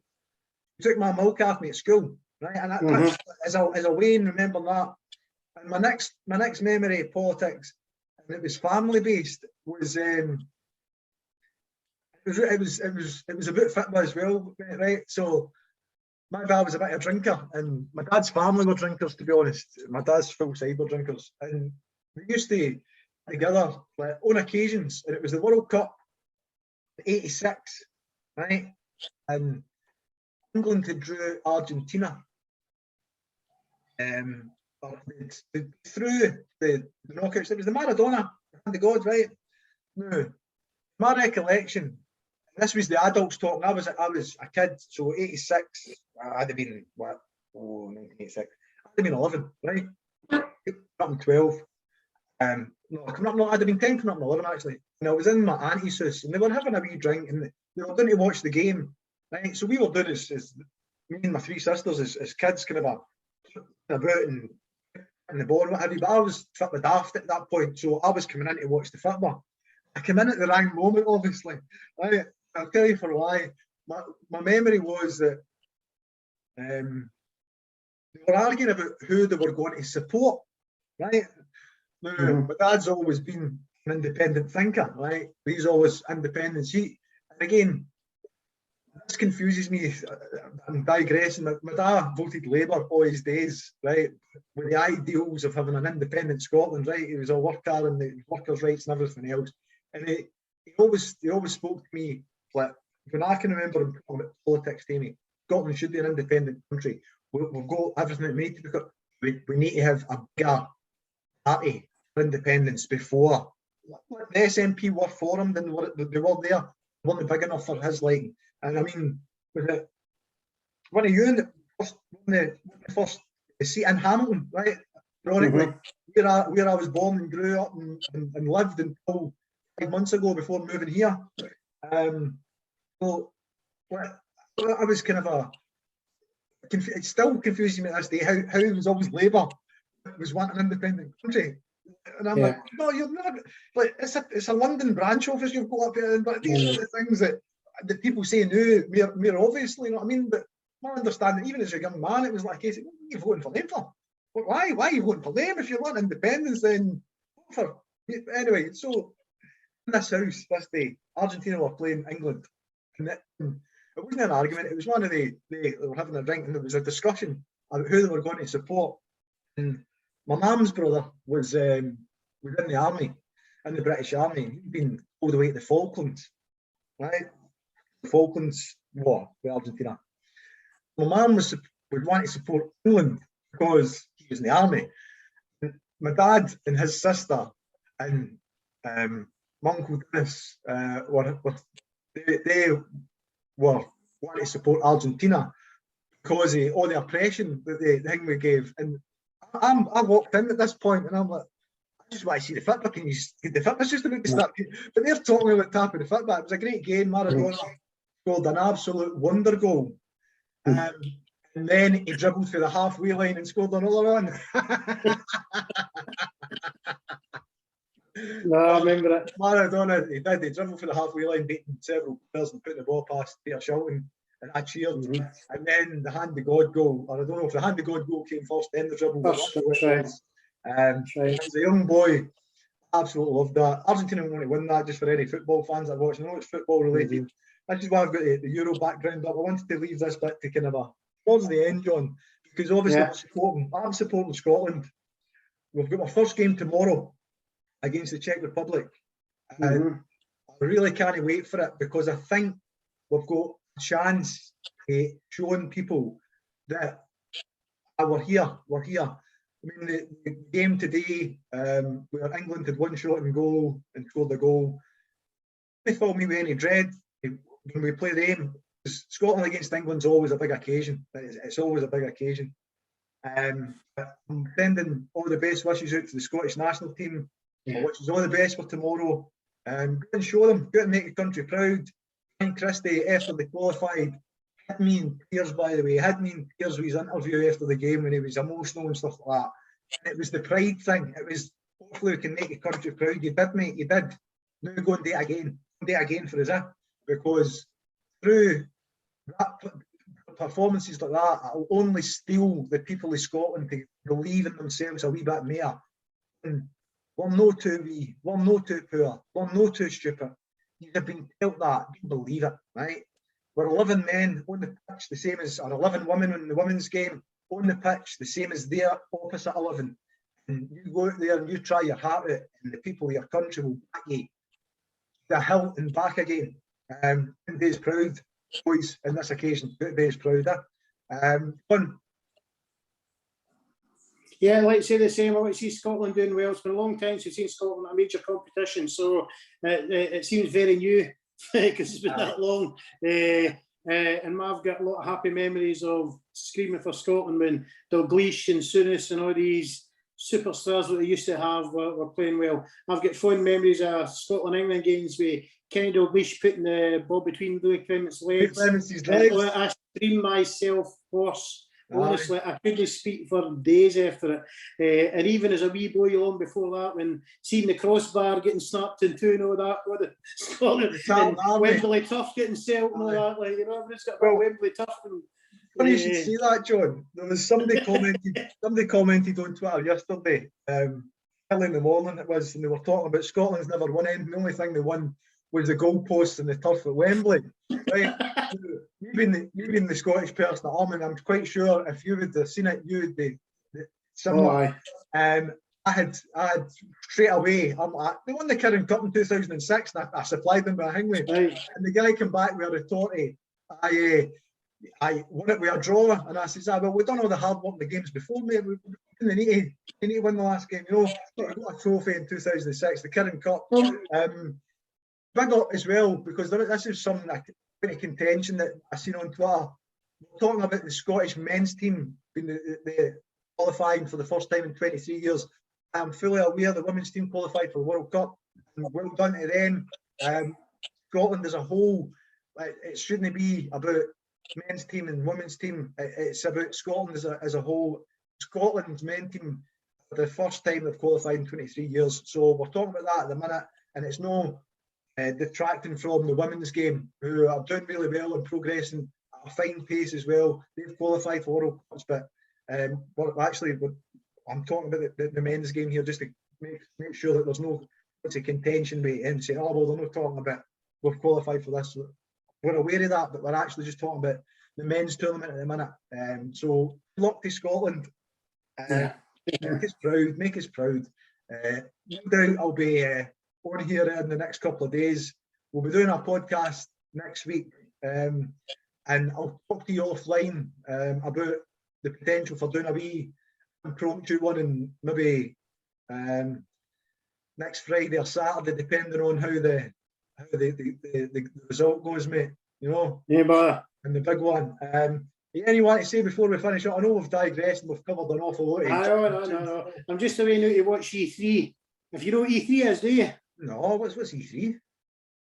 She took my milk off me at school, right? And that's, as a way in remembering that. And my next memory of politics, and it was family based, was it was about football as well, right? So my dad was a bit of a drinker, and my dad's family were drinkers, to be honest. My dad's full cyber drinkers, and we used to together like, on occasions, and it was the World Cup '86, right? And England had drew Argentina. Through the knockouts, it was the Maradona, the God, right? No, my recollection, this was the adults talking. I was a kid, so '86. I'd have been what? 1986. I'd have been 11, right? Up in 12. No, coming up. No, I'd have been 10, coming up in 11 actually. And I was in my auntie's house, and they were having a wee drink, and they were going to watch the game, right? So we were doing as me and my three sisters as kids, kind of about and the ball and what have you, but I was fit with daft at that point, so I was coming in to watch the football. I came in at the wrong moment, obviously. Right? I'll tell you for why. My memory was that they were arguing about who they were going to support, right? Now, my dad's always been an independent thinker, right? He's always independent. And again, this confuses me. I'm digressing. My dad voted Labour all his days, right? With the ideals of having an independent Scotland, right? He was a worker and the workers' rights and everything else. And he always spoke to me like when I can remember him talking about politics to me. Scotland should be an independent country. We've got everything that we need to become. We need to have a bigger party for independence before. The SNP were for him, then they were there. They weren't big enough for his liking. And I mean, one of you in the first seat in Hamilton, right? Ironically, where I was born and grew up and lived until 5 months ago before moving here. So I was kind of it still confuses me to this day how it was always Labour was wanting an independent country. And I'm like, no, you're not. Like, it's a London branch office you've got up here, but these are the things that people say now, more obviously, you know what I mean? But my understanding, even as a young man, it was like, what are you voting for them for? Why are you voting for them? If you want independence, then vote for. Anyway, so in this house this day, Argentina were playing England. And it wasn't an argument, it was one of they were having a drink and there was a discussion about who they were going to support. And my mum's brother was in the army, in the British Army. He'd been all the way to the Falklands, right? The Falklands War with Argentina. My mum would want to support England because he was in the army. And my dad and his sister and my uncle Dennis they were wanting to support Argentina because of all the oppression that the thing we gave. And I walked in at this point and I'm like, I just want to see the football. Can you see the football's just about to start? But they're talking about tapping the football. It was a great game. Maradona scored an absolute wonder goal. And then he dribbled through the halfway line and scored another one. No, I remember it. Maradona, he dribbled through the halfway line, beating several players and putting the ball past Peter Shilton. And I cheered. And then the hand of God goal, or I don't know if the hand of God goal came first, then the dribble. It was a young boy. Absolutely loved that. Argentina want to win that, just for any football fans that watch. I know it's football related. That's just why I've got the Euro background up. I wanted to leave this bit to kind of towards the end, John, because obviously I'm supporting Scotland. We've got our first game tomorrow against the Czech Republic. And I really can't wait for it because I think we've got a chance of showing people that we're here. I mean, the game today, where England had one shot and goal and scored the goal, they filled me with any dread when we play them. Scotland against England's always a big occasion. It's always a big occasion. I'm sending all the best wishes out to the Scottish national team, which is all the best for tomorrow. Go and show them, go and make the country proud. Ken Christie, after they qualified, had me in tears, by the way. He had me in tears with his interview after the game when he was emotional and stuff like that. And it was the pride thing. It was, hopefully we can make the country proud. You did, mate, you did. Now go and do it again. Do it again for us, because through that, performances like that, it'll only steel the people of Scotland to believe in themselves a wee bit more. And we're no too wee, we're no too poor, we're no too stupid. You've been told that, you believe it, right? We're 11 men on the pitch, the same as, or 11 women in the women's game on the pitch, the same as their opposite 11. And you go out there and you try your heart out, and the people of your country will back you the hilt and back again. Days proud, boys, on this occasion. Days proud. Fun. Yeah, I'd like to say the same. I like to see Scotland doing well. It's been a long time since we've seen Scotland at a major competition, so it seems very new because it's been that long. And I've got a lot of happy memories of screaming for Scotland when Dalglish and Souness and all these superstars that they used to have were playing well. I've got fond memories of Scotland-England games with Kenny Dalglish putting the ball between Louis Clement's legs. I screamed myself hoarse. Honestly, I couldn't speak for days after it. And even as a wee boy long before that, when seeing the crossbar getting snapped in two and all that, what the Scotland and Wembley Tough getting sold and all that, like, you know, everyone's got about Wembley Tough. Funny you should say that, John. There was somebody commented on Twitter yesterday, early in the morning it was, and they were talking about Scotland's never won anything. The only thing they won was the goalposts and the turf at Wembley. Right? You've been the Scottish person at home, and I'm quite sure if you would have seen it, you would be similar. I had straight away, they won the Kirin Cup in 2006, and I supplied them with a Hingway. Right. And the guy came back with a retort, I won it with a draw, and I says, well, we've done all the hard work in the games before, mate. We need to win the last game, you know. We got a trophy in 2006, the Kirin Cup. Big up as well, because this is something bit of contention that I seen on Twitter. We're talking about the Scottish men's team being the qualifying for the first time in 23 years. I'm fully aware the women's team qualified for the World Cup, and well done to them. Scotland as a whole, it shouldn't be about men's team and women's team. It's about Scotland as a whole. Scotland's men's team the first time they've qualified in 23 years. So we're talking about that at the minute, and it's no detracting from the women's game, who are doing really well and progressing at a fine pace as well. They've qualified for World Cups, but I'm talking about the men's game here, just to make sure that there's no contention with and saying, oh well, they're not talking about we've qualified for this. We're aware of that, but we're actually just talking about the men's tournament at the minute. So good luck to Scotland. Make us proud. No doubt I'll be on here in the next couple of days. We'll be doing our podcast next week, and I'll talk to you offline about the potential for doing a wee impromptu one, and maybe next Friday or Saturday, depending on how the result goes, mate. You know. Yeah, but and the big one. Anything you want to say before we finish up? I know we've digressed and we've covered an awful lot. No. I'm just away now to watch E3. If you know what E3 is, do you? No, what's E3?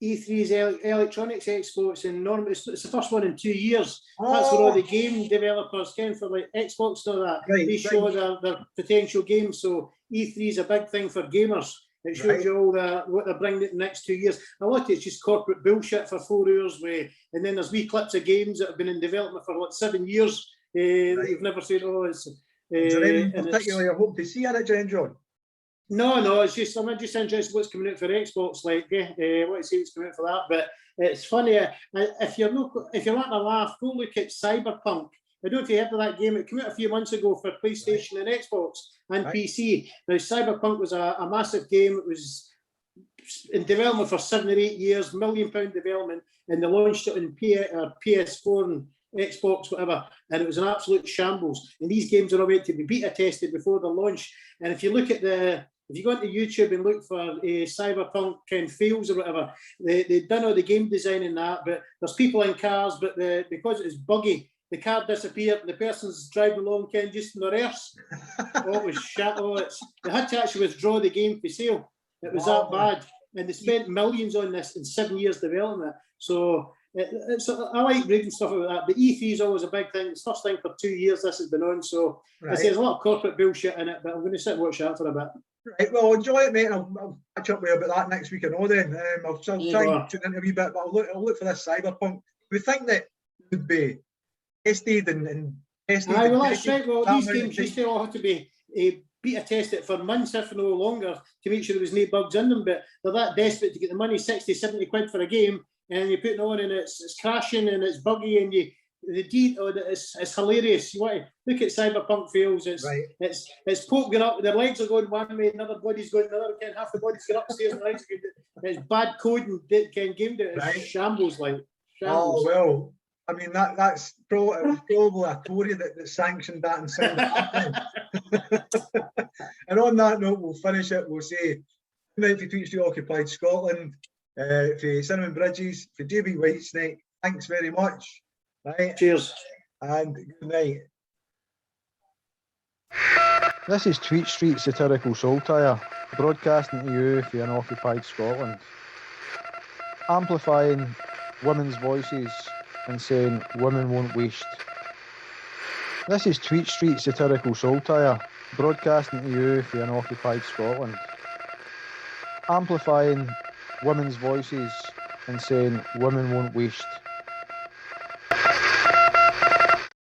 E3 is Electronics Expo. It's the first one in 2 years. That's where all the game developers came for, like Xbox and all that. They show their potential games. So E3 is a big thing for gamers. It shows you all what they're bringing in the next 2 years. A lot of it's just corporate bullshit for 4 hours, and then there's wee clips of games that have been in development for like 7 years. You've never seen. Is there anything particularly you hope to see at it, John? No, I'm just interested in what's coming out for Xbox. Like, what to see what's coming out for that. But it's funny if you're wanting to laugh, go look at Cyberpunk. I don't know if you heard of that game. It came out a few months ago for PlayStation and Xbox and PC. Now, Cyberpunk was a massive game. It was in development for 7 or 8 years, £1 million development, and they launched it on PS4 and Xbox, whatever, and it was an absolute shambles. And these games are all meant to be beta tested before the launch. And if you look at if you go into YouTube and look for Cyberpunk and fails or whatever, they've done all the game design in that, but there's people in cars, but because it's buggy, the car disappeared and the person's driving along just in the reverse. It was shit. They had to actually withdraw the game for sale. It was that bad. And they spent millions on this in 7 years development. So I like reading stuff about that. But E3 is always a big thing. It's the first time for 2 years this has been on. So there's a lot of corporate bullshit in it, but I'm going to sit and watch that for a bit. Right, well, enjoy it, mate. I'll catch up with you about that next week. I know then. I'll try and tune in a wee bit, but I'll look for this Cyberpunk. We think that it would be tested and tested. Well, that's right. Well, these games used to all have to be beta tested for months, if no longer, to make sure there was no bugs in them. But they're that desperate to get the money, 60, 70 quid for a game, and you put it on and it's crashing and it's buggy, and it's hilarious. You want to look at Cyberpunk fails. It's Pope going up, their legs are going one way, another body's going another, half the body's going upstairs and the legs are going. It's bad coding, game day. It's shambles, like shambles. Oh well. I mean, that's probably a Tory that sanctioned that and signed it. And on that note, we'll finish it. We'll say good night for TS21RealChatIndyOrBust Scotland, for Cinnamon Bridges, for JB Whitesnake. Thanks very much. Right. Cheers. And good night. This is Tweet Street Satirical Saltire, broadcasting to you for unoccupied Scotland. Amplifying women's voices and saying women won't waste. This is Tweet Street Satirical Saltire, broadcasting to you for unoccupied Scotland. Amplifying women's voices and saying women won't waste.